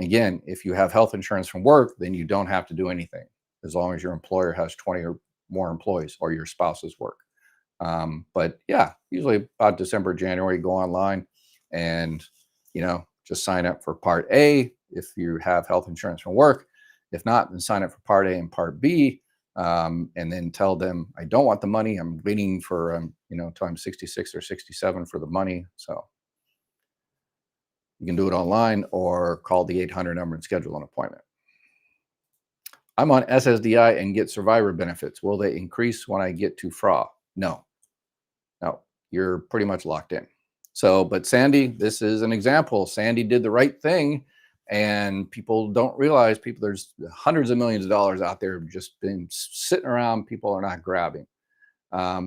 again, if you have health insurance from work, then you don't have to do anything as long as your employer has 20 or more employees or your spouse's work. But yeah, usually about December, January, go online and, just sign up for Part A if you have health insurance from work. If not, then sign up for Part A and Part B. And then tell them, I don't want the money. I'm waiting for, until I'm 66 or 67 for the money. So you can do it online or call the 800 number and schedule an appointment. I'm on SSDI and get survivor benefits. Will they increase when I get to FRA? No, no, you're pretty much locked in. So, but Sandy, this is an example. Sandy did the right thing, and people don't realize there's hundreds of millions of dollars out there just been sitting around. People are not grabbing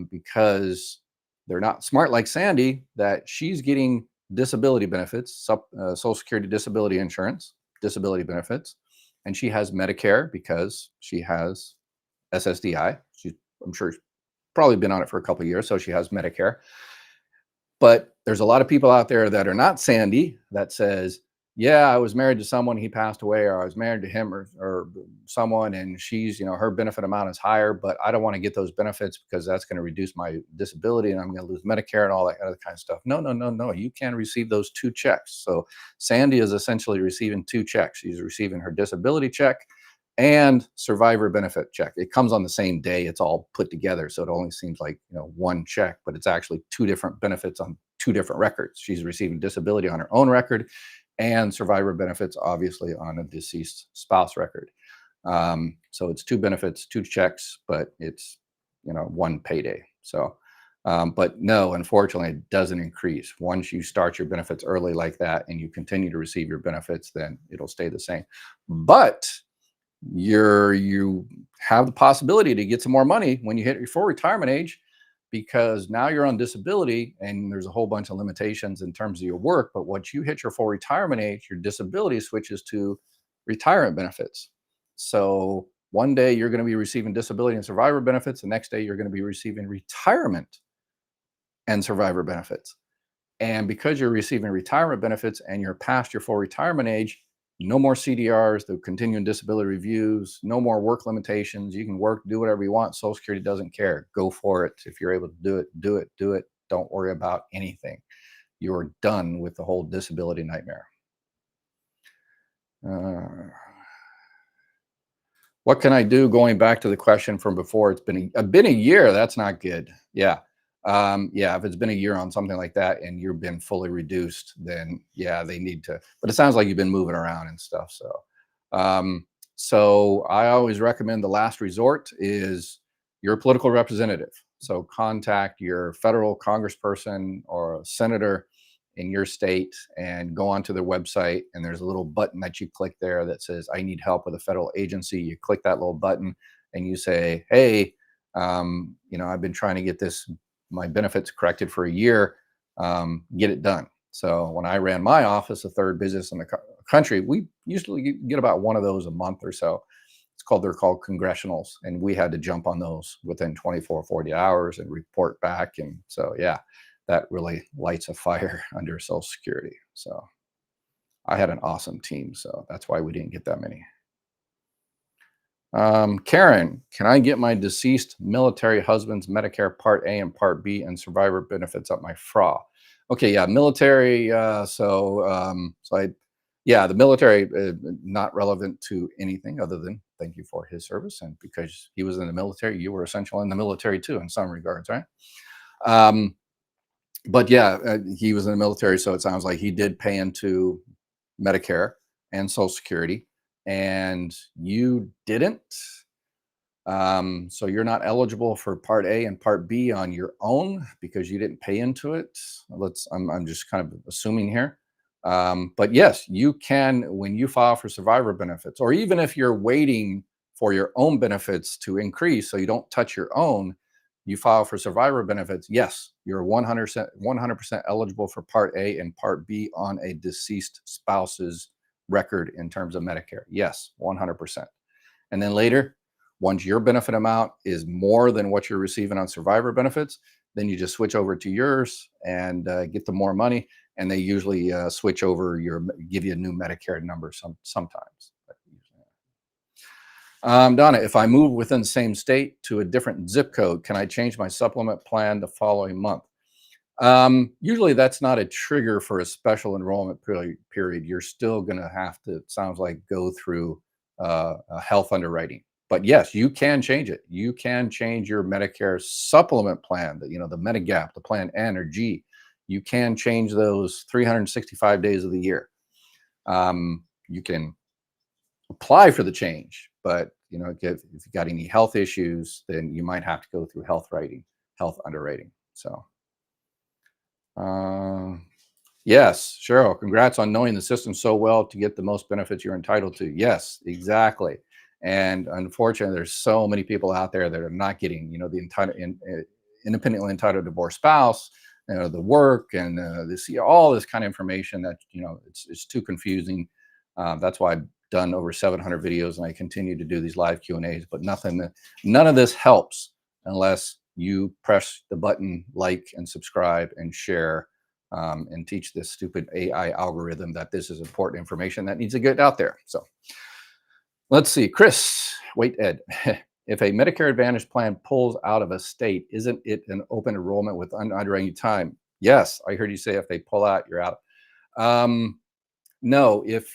because they're not smart like Sandy, that she's getting disability benefits, Social Security disability insurance, disability benefits, and she has Medicare because she has SSDI. I'm sure, she's probably been on it for a couple of years, so she has Medicare. But there's a lot of people out there that are not Sandy that says, yeah, I was married to someone, he passed away, or I was married to him or someone, and she's, her benefit amount is higher, but I don't want to get those benefits because that's going to reduce my disability and I'm going to lose Medicare and all that other kind of stuff. No, no, no, no. You can receive those two checks. So Sandy is essentially receiving two checks. She's receiving her disability check and survivor benefit check. It comes on the same day. It's all put together. So it only seems like, one check, but it's actually two different benefits on two different records. She's receiving disability on her own record and survivor benefits, obviously, on a deceased spouse record. So it's two benefits, two checks, but it's, one payday. So, but no, unfortunately, it doesn't increase. Once you start your benefits early like that and you continue to receive your benefits, then it'll stay the same. But you have the possibility to get some more money when you hit your full retirement age, because now you're on disability and there's a whole bunch of limitations in terms of your work. But once you hit your full retirement age, your disability switches to retirement benefits. So one day you're going to be receiving disability and survivor benefits. The next day you're going to be receiving retirement and survivor benefits. And because you're receiving retirement benefits and you're past your full retirement age, no more CDRs, the continuing disability reviews, no more work limitations. You can work, do whatever you want. Social Security doesn't care. Go for it. If you're able to do it, do it, do it. Don't worry about anything. You're done with the whole disability nightmare. What can I do? Going back to the question from before, it's been a year. That's not good. Yeah. Yeah, if it's been a year on something like that and you've been fully reduced, then yeah, they need to, but it sounds like you've been moving around and stuff. So I always recommend the last resort is your political representative. So contact your federal congressperson or a senator in your state and go onto their website, and there's a little button that you click there that says, I need help with a federal agency. You click that little button and you say, hey, I've been trying to get my benefits corrected for a year, get it done. So when I ran my office, the third business in the country, we usually get about one of those a month or so. They're called congressionals, and we had to jump on those within 24, 40 hours and report back. And so, yeah, that really lights a fire under Social Security. So I had an awesome team. So that's why we didn't get that many. Karen, can I get my deceased military husband's Medicare Part A and Part B and survivor benefits at my FRA? Okay, yeah, military. The military not relevant to anything other than thank you for his service, and because he was in the military, you were essential in the military too, in some regards, right? But yeah, he was in the military, so it sounds like he did pay into Medicare and Social Security, and you didn't. So you're not eligible for Part A and Part B on your own because you didn't pay into it. I'm just kind of assuming here. But yes, you can, when you file for survivor benefits, or even if you're waiting for your own benefits to increase so you don't touch your own, you file for survivor benefits. Yes, you're 100% eligible for Part A and Part B on a deceased spouse's record in terms of Medicare. Yes, 100%. And then later, once your benefit amount is more than what you're receiving on survivor benefits, then you just switch over to yours and get the more money. And they usually switch over give you a new Medicare number sometimes. Donna, if I move within the same state to a different zip code, can I change my supplement plan the following month? Usually that's not a trigger for a special enrollment period. You're still going to have to, it sounds like, go through a health underwriting. But yes, you can change it. You can change your Medicare supplement plan, the MediGap, the plan N or G. You can change those 365 days of the year. You can apply for the change, but if you got any health issues, then you might have to go through health underwriting. So, uh, yes, Cheryl, congrats on knowing the system so well to get the most benefits you're entitled to. Yes, exactly. And unfortunately, there's so many people out there that are not getting, the independently entitled divorced spouse, the work and this, all this kind of information that, it's too confusing. That's why I've done over 700 videos and I continue to do these live Q&As, but none of this helps unless you press the button, like and subscribe and share, and teach this stupid AI algorithm that this is important information that needs to get out there. So let's see, Chris, wait, Ed. If a Medicare Advantage plan pulls out of a state, isn't it an open enrollment with underwriting time? Yes, I heard you say if they pull out, you're out. No, if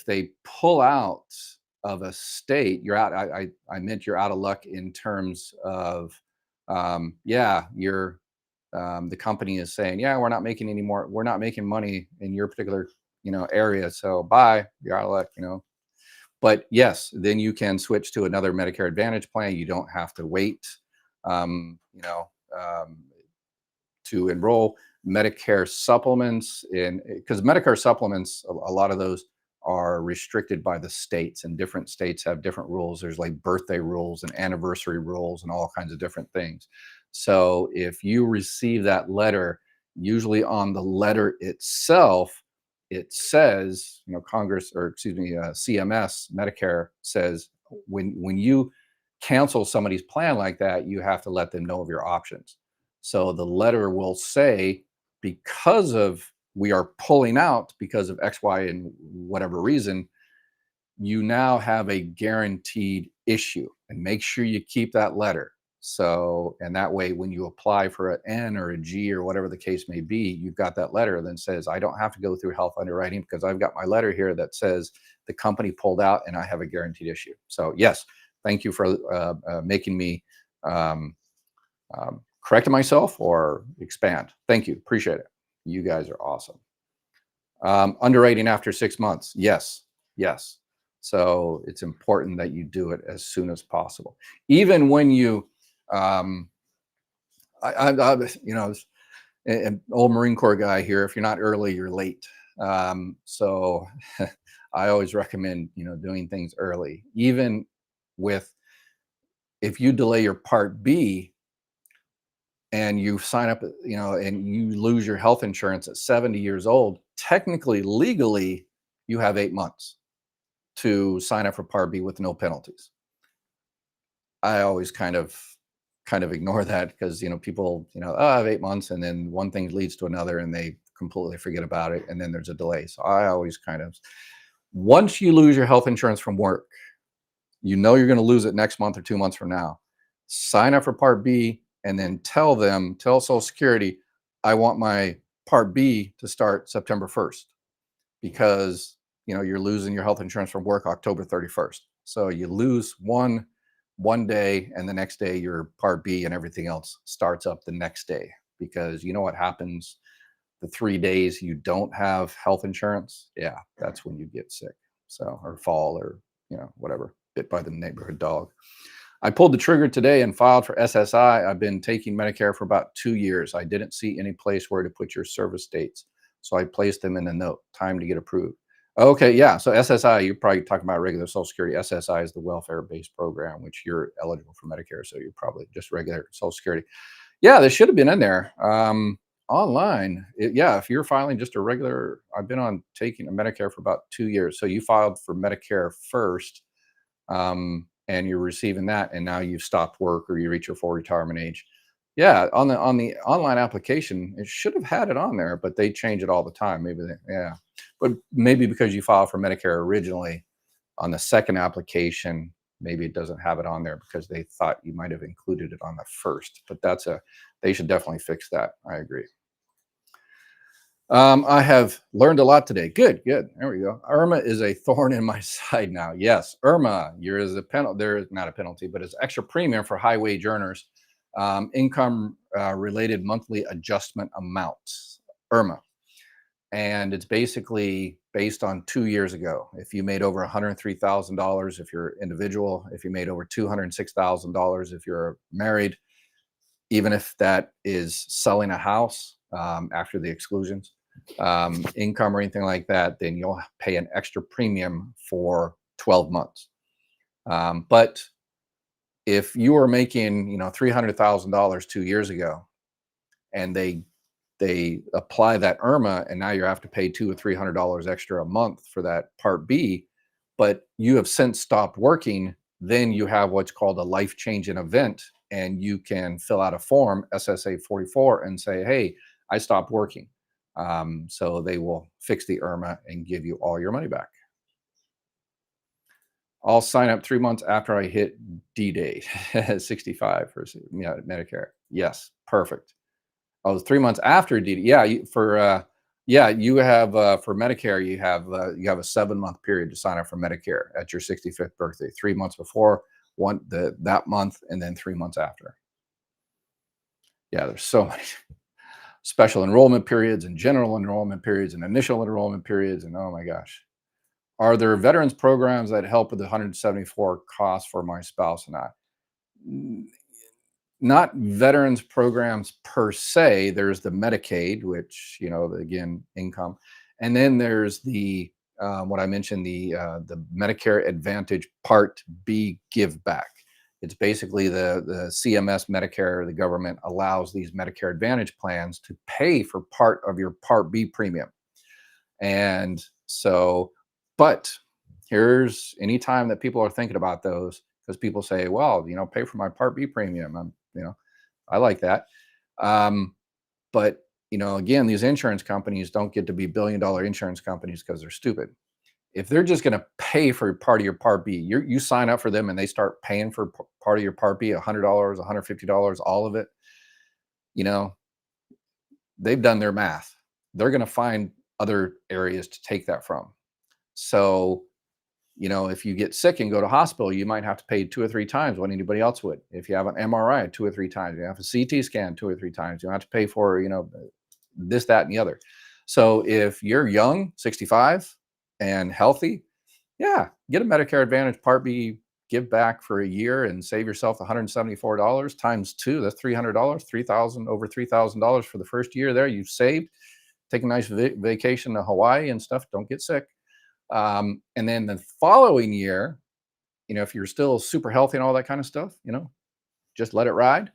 they pull out of a state, you're out. I meant you're out of luck in terms of, the company is saying, yeah, we're not making any more, we're not making money in your particular, area. So bye, you're out of luck. But yes, then you can switch to another Medicare Advantage plan. You don't have to wait, to enroll. Medicare Supplements, because Medicare Supplements, a lot of those are restricted by the states, and different states have different rules. There's like birthday rules and anniversary rules and all kinds of different things. So if you receive that letter, usually on the letter itself, it says, Congress, or excuse me, CMS, Medicare says, when you cancel somebody's plan like that, you have to let them know of your options. So the letter will say, because of we are pulling out because of X, Y, and whatever reason, you now have a guaranteed issue, and make sure you keep that letter. So, and that way, when you apply for an N or a G or whatever the case may be, you've got that letter that says, I don't have to go through health underwriting because I've got my letter here that says the company pulled out and I have a guaranteed issue. So yes, thank you for making me correct myself or expand. Thank you. Appreciate it. You guys are awesome. Underwriting after 6 months. Yes. Yes. So it's important that you do it as soon as possible. Even when you, an old Marine Corps guy here, if you're not early, you're late. So I always recommend, doing things early, even if you delay your Part B, and you sign up, and you lose your health insurance at 70 years old, technically, legally, you have 8 months to sign up for Part B with no penalties. I always kind of ignore that because, people, I have 8 months, and then one thing leads to another and they completely forget about it. And then there's a delay. So I always once you lose your health insurance from work, you're going to lose it next month or 2 months from now, sign up for Part B, and then tell Social Security, I want my Part B to start September 1st, because, you're losing your health insurance from work October 31st. So you lose one day, and the next day your Part B and everything else starts up the next day, because you know what happens the 3 days you don't have health insurance? Yeah, that's when you get sick. So, or fall, or, whatever, bit by the neighborhood dog. I pulled the trigger today and filed for SSI. I've been taking Medicare for about 2 years. I didn't see any place where to put your service dates, so I placed them in the note. Time to get approved. Okay, yeah. So SSI, you're probably talking about regular Social Security. SSI is the welfare-based program, which you're eligible for Medicare, so you're probably just regular Social Security. Yeah, this should have been in there. Online. If you're filing just a regular, I've been on taking a Medicare for about 2 years. So you filed for Medicare first. And you're receiving that, and now you've stopped work or you reach your full retirement age. Yeah, on the online application, it should have had it on there, but they change it all the time. But maybe because you filed for Medicare originally, on the second application, maybe it doesn't have it on there because they thought you might have included it on the first. But they should definitely fix that. I agree. I have learned a lot today. Good. There we go. Irma is a thorn in my side now. Yes, Irma, there is not a penalty, but it's extra premium for high wage earners. Income related monthly adjustment amounts. Irma, And it's basically based on 2 years ago. If you made over $103,000 if you're individual, if you made over $206,000 if you're married, even if that is selling a house after the exclusions, income or anything like that, then you'll pay an extra premium for 12 months. But if you were making, $300,000 2 years ago, and they apply that IRMA, and now you have to pay $200 or $300 extra a month for that Part B, but you have since stopped working, then you have what's called a life-changing event, and you can fill out a form, SSA 44, and say, "Hey, I stopped working." So they will fix the IRMA and give you all your money back. I'll sign up 3 months after I hit D date, 65 for Medicare. Yes, perfect. Oh, 3 months after DD. Yeah, yeah, you have for Medicare, you have a 7 month period to sign up for Medicare at your 65th birthday. 3 months before, that month, and then 3 months after. Yeah, there's so many special enrollment periods and general enrollment periods and initial enrollment periods, and oh my gosh. Are there veterans programs that help with the 174 costs for my spouse and I? Not veterans programs per se. There's the Medicaid, which, again, income, and then there's the what I mentioned, the Medicare Advantage Part B give back. It's basically the CMS Medicare, the government allows these Medicare Advantage plans to pay for part of your Part B premium. And so, but here's anytime that people are thinking about those, because people say, well, pay for my Part B premium. I like that. Um, but, again, these insurance companies don't get to be $1 billion insurance companies because they're stupid. If they're just going to pay for part of your Part B, you sign up for them and they start paying for part of your Part B, $100, $150, all of it, you know, they've done their math. They're going to find other areas to take that from. So, if you get sick and go to hospital, you might have to pay 2 or 3 times what anybody else would. If you have an MRI, 2 or 3 times, you have a CT scan 2 or 3 times, you have to pay for, this, that, and the other. So if you're young, 65 and healthy, yeah, get a Medicare Advantage Part B give back for a year and save yourself $174 times two. That's $300, over $3,000 for the first year there. You've saved. Take a nice vacation to Hawaii and stuff. Don't get sick. And then the following year, if you're still super healthy and all that kind of stuff, just let it ride.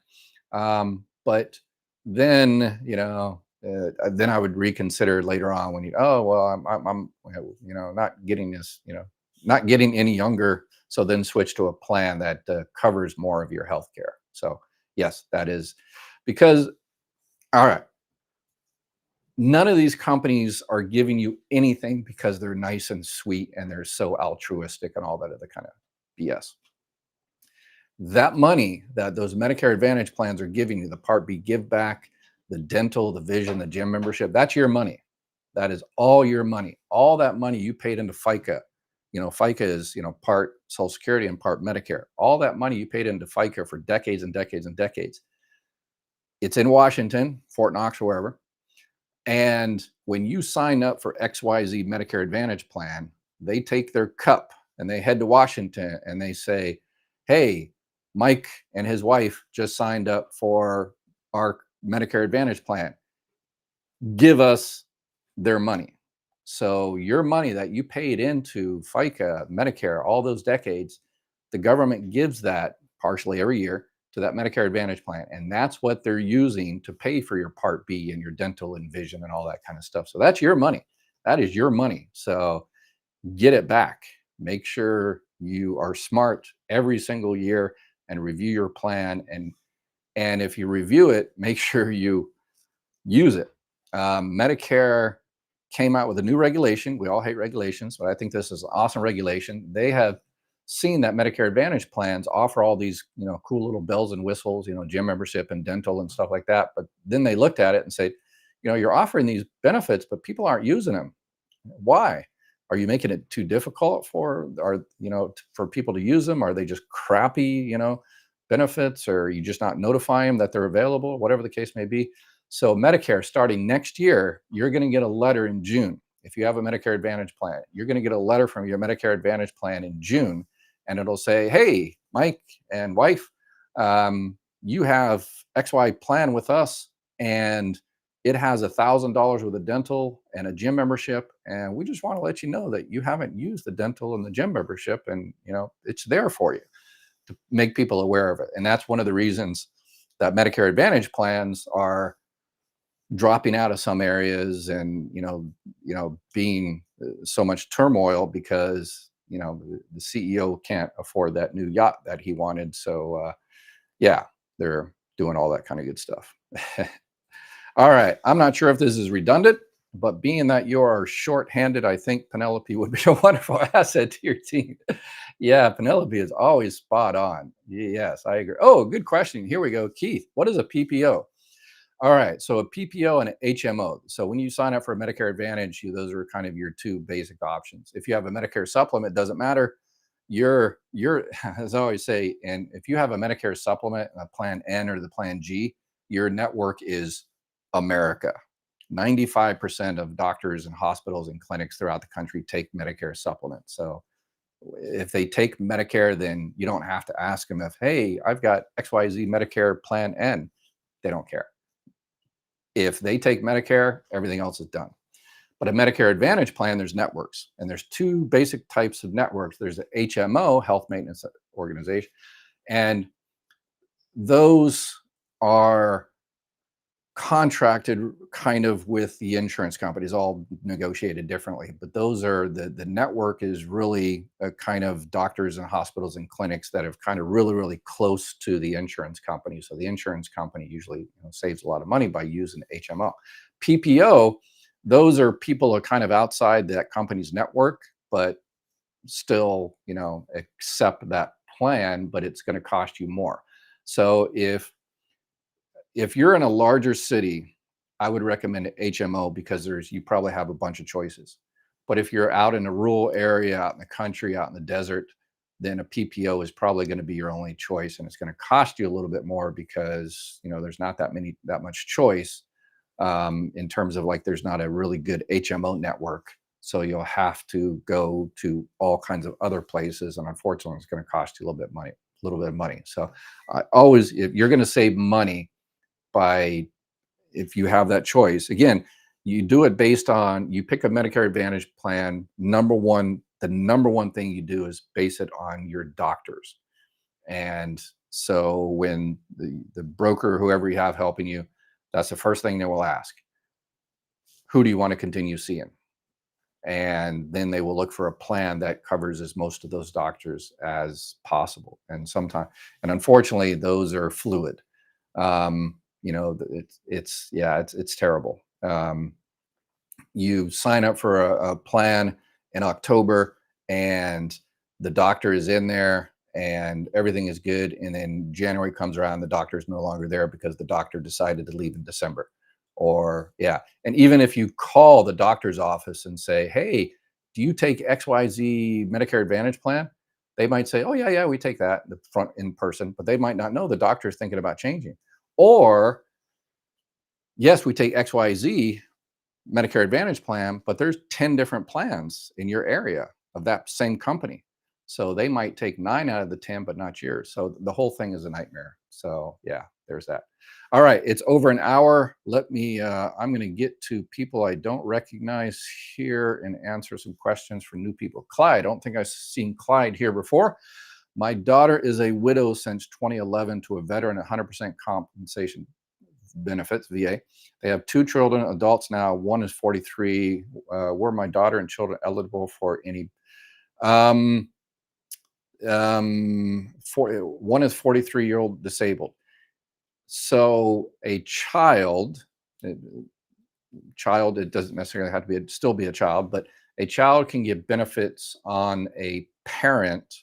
But then, then I would reconsider later on when I'm not getting this, not getting any younger. So then switch to a plan that covers more of your health care. So yes, that is because, all right. None of these companies are giving you anything because they're nice and sweet and they're so altruistic and all that other kind of BS. That money that those Medicare Advantage plans are giving you, the Part B give back, the dental, the vision, the gym membership, that's your money. That is all your money. All that money you paid into FICA. FICA is, part Social Security and part Medicare. All that money you paid into FICA for decades and decades and decades. It's in Washington, Fort Knox, or wherever. And when you sign up for XYZ Medicare Advantage plan, they take their cup and they head to Washington and they say, hey, Mike and his wife just signed up for our Medicare Advantage plan. Give us their money. So your money that you paid into FICA, Medicare, all those decades, the government gives that partially every year to that Medicare Advantage plan. And that's what they're using to pay for your Part B and your dental and vision and all that kind of stuff. So that's your money. That is your money. So get it back. Make sure you are smart every single year and review your plan. And if you review it, make sure you use it. Medicare came out with a new regulation. We all hate regulations, but I think this is an awesome regulation. They have seen that Medicare Advantage plans offer all these, cool little bells and whistles, gym membership and dental and stuff like that. But then they looked at it and said, you're offering these benefits, but people aren't using them. Why? Are you making it too difficult for people to use them? Are they just crappy, benefits, or are you just not notifying them that they're available? Whatever the case may be. So Medicare, starting next year, you're going to get a letter in June. If you have a Medicare Advantage plan, you're going to get a letter from your Medicare Advantage plan in June, and it'll say, "Hey, Mike and wife, you have XY plan with us, and it has $1,000 worth of dental and a gym membership, and we just want to let you know that you haven't used the dental and the gym membership, and it's there for you," to make people aware of it. And that's one of the reasons that Medicare Advantage plans are dropping out of some areas, and being so much turmoil because the CEO can't afford that new yacht that he wanted. So yeah, they're doing all that kind of good stuff. All right, I'm not sure if this is redundant, but being that you are short-handed, I think Penelope would be a wonderful asset to your team. Yeah, Penelope is always spot on. Yes, I agree. Oh, good question. Here we go. Keith, what is a PPO? All right, so a PPO and an HMO. So when you sign up for a Medicare Advantage, those are kind of your two basic options. If you have a Medicare Supplement, it doesn't matter. You're as I always say, and if you have a Medicare Supplement, a Plan N or the Plan G, your network is America. 95% of doctors and hospitals and clinics throughout the country take Medicare Supplement. So if they take Medicare, then you don't have to ask them if, hey, I've got XYZ Medicare Plan N. They don't care. If they take Medicare, everything else is done. But a Medicare Advantage plan, there's networks, and there's two basic types of networks. There's the HMO, Health Maintenance Organization, and those are contracted kind of with the insurance companies, all negotiated differently. But those are the network is really a kind of doctors and hospitals and clinics that have kind of really close to the insurance company. So the insurance company usually saves a lot of money by using HMO. PPO, those are people who are kind of outside that company's network, but still accept that plan, but it's going to cost you more. So if you're in a larger city, I would recommend HMO because you probably have a bunch of choices. But if you're out in a rural area, out in the country, out in the desert, then a PPO is probably going to be your only choice, and it's going to cost you a little bit more because there's not that much choice, in terms of, like, there's not a really good HMO network. So you'll have to go to all kinds of other places, and unfortunately, it's going to cost you a little bit of money. So if you're going to save money if you have that choice, again, you do it based on, you pick a Medicare Advantage plan. The number one thing you do is base it on your doctors. And so when the broker, whoever you have helping you, that's the first thing they will ask: who do you want to continue seeing? And then they will look for a plan that covers as most of those doctors as possible. And unfortunately, those are fluid. It's terrible. You sign up for a plan in October, and the doctor is in there and everything is good, and then January comes around, the doctor is no longer there because the doctor decided to leave in December. And even if you call the doctor's office and say, hey, do you take XYZ Medicare Advantage plan? They might say, oh yeah, we take that, the front in person, but they might not know the doctor is thinking about changing. Or, yes, we take XYZ Medicare Advantage plan, but there's 10 different plans in your area of that same company. So they might take 9 out of the 10, but not yours. So the whole thing is a nightmare. So yeah, there's that. All right, it's over an hour. I'm going to get to people I don't recognize here and answer some questions for new people. Clyde, I don't think I've seen Clyde here before. My daughter is a widow since 2011 to a veteran, 100% compensation benefits, VA. They have 2 children, adults now. One is 43. Were my daughter and children eligible for any? One is 43-year-old disabled. So a child, it doesn't necessarily have to still be a child, but a child can get benefits on a parent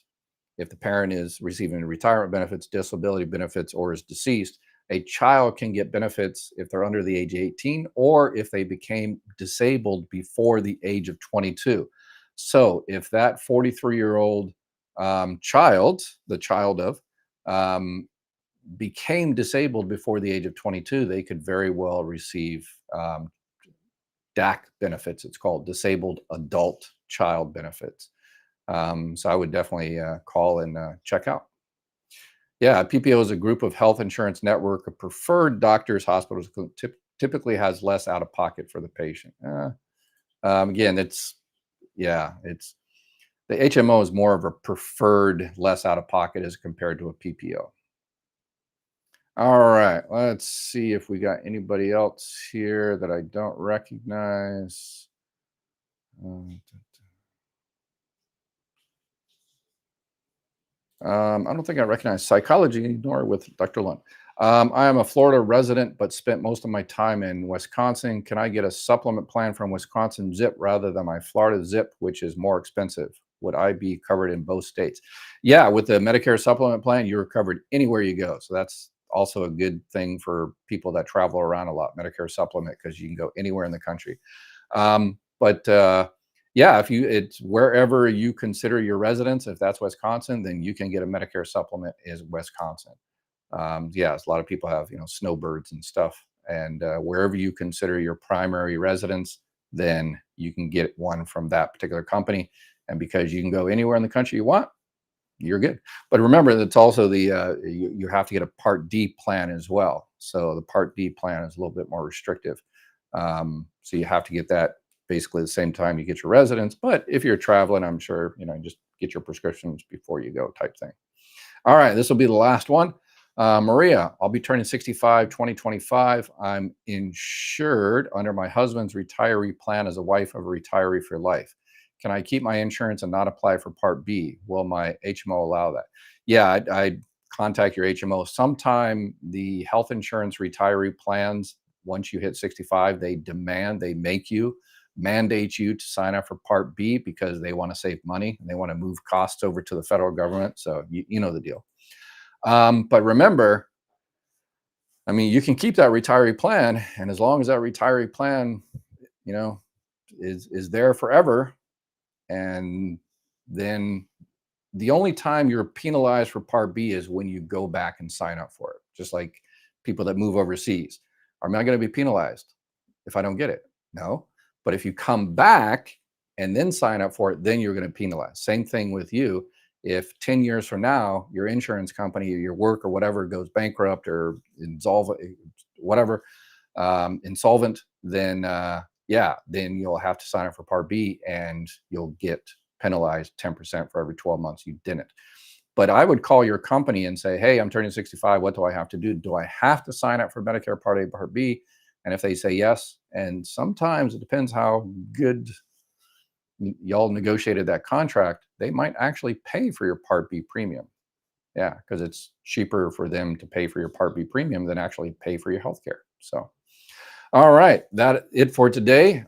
if the parent is receiving retirement benefits, disability benefits, or is deceased. A child can get benefits if they're under the age of 18 or if they became disabled before the age of 22. So if that 43-year-old child, the child of, became disabled before the age of 22, they could very well receive DAC benefits. It's called Disabled Adult Child Benefits. So I would definitely call and check out. Yeah, PPO is a group of health insurance network of preferred doctors, hospitals, typically has less out of pocket for the patient. Again, it's the HMO is more of a preferred less out of pocket as compared to a PPO. All right, let's see if we got anybody else here that I don't recognize. I don't think I recognize psychology nor with Dr. Lund. I am a Florida resident, but spent most of my time in Wisconsin. Can I get a supplement plan from Wisconsin Zip rather than my Florida Zip, which is more expensive? Would I be covered in both states? Yeah, with the Medicare supplement plan, you're covered anywhere you go. So that's also a good thing for people that travel around a lot, Medicare supplement, because you can go anywhere in the country. But yeah, if it's wherever you consider your residence, if that's Wisconsin, then you can get a Medicare supplement is Wisconsin. Yes, a lot of people have, snowbirds and stuff. And wherever you consider your primary residence, then you can get one from that particular company. And because you can go anywhere in the country you want, you're good. But remember, that's also the you have to get a Part D plan as well. So the Part D plan is a little bit more restrictive. So you have to get that basically the same time you get your residence. But if you're traveling, I'm sure, just get your prescriptions before you go type thing. All right, this will be the last one. Maria, I'll be turning 65, 2025. I'm insured under my husband's retiree plan as a wife of a retiree for life. Can I keep my insurance and not apply for Part B? Will my HMO allow that? Yeah, I'd contact your HMO. Sometime the health insurance retiree plans, once you hit 65, they mandate you to sign up for Part B because they want to save money and they want to move costs over to the federal government. So you know the deal. But remember, you can keep that retiree plan, and as long as that retiree plan, is there forever, and then the only time you're penalized for Part B is when you go back and sign up for it. Just like people that move overseas. Am I going to be penalized if I don't get it? No. But if you come back and then sign up for it, then you're going to penalize. Same thing with you. If 10 years from now, your insurance company or your work or whatever goes bankrupt or insolvent, then then you'll have to sign up for Part B and you'll get penalized 10% for every 12 months you didn't. But I would call your company and say, hey, I'm turning 65. What do I have to do? Do I have to sign up for Medicare Part A, Part B? And if they say yes, and sometimes it depends how good y'all negotiated that contract, they might actually pay for your Part B premium. Yeah, because it's cheaper for them to pay for your Part B premium than actually pay for your health care. So, all right, that's it for today.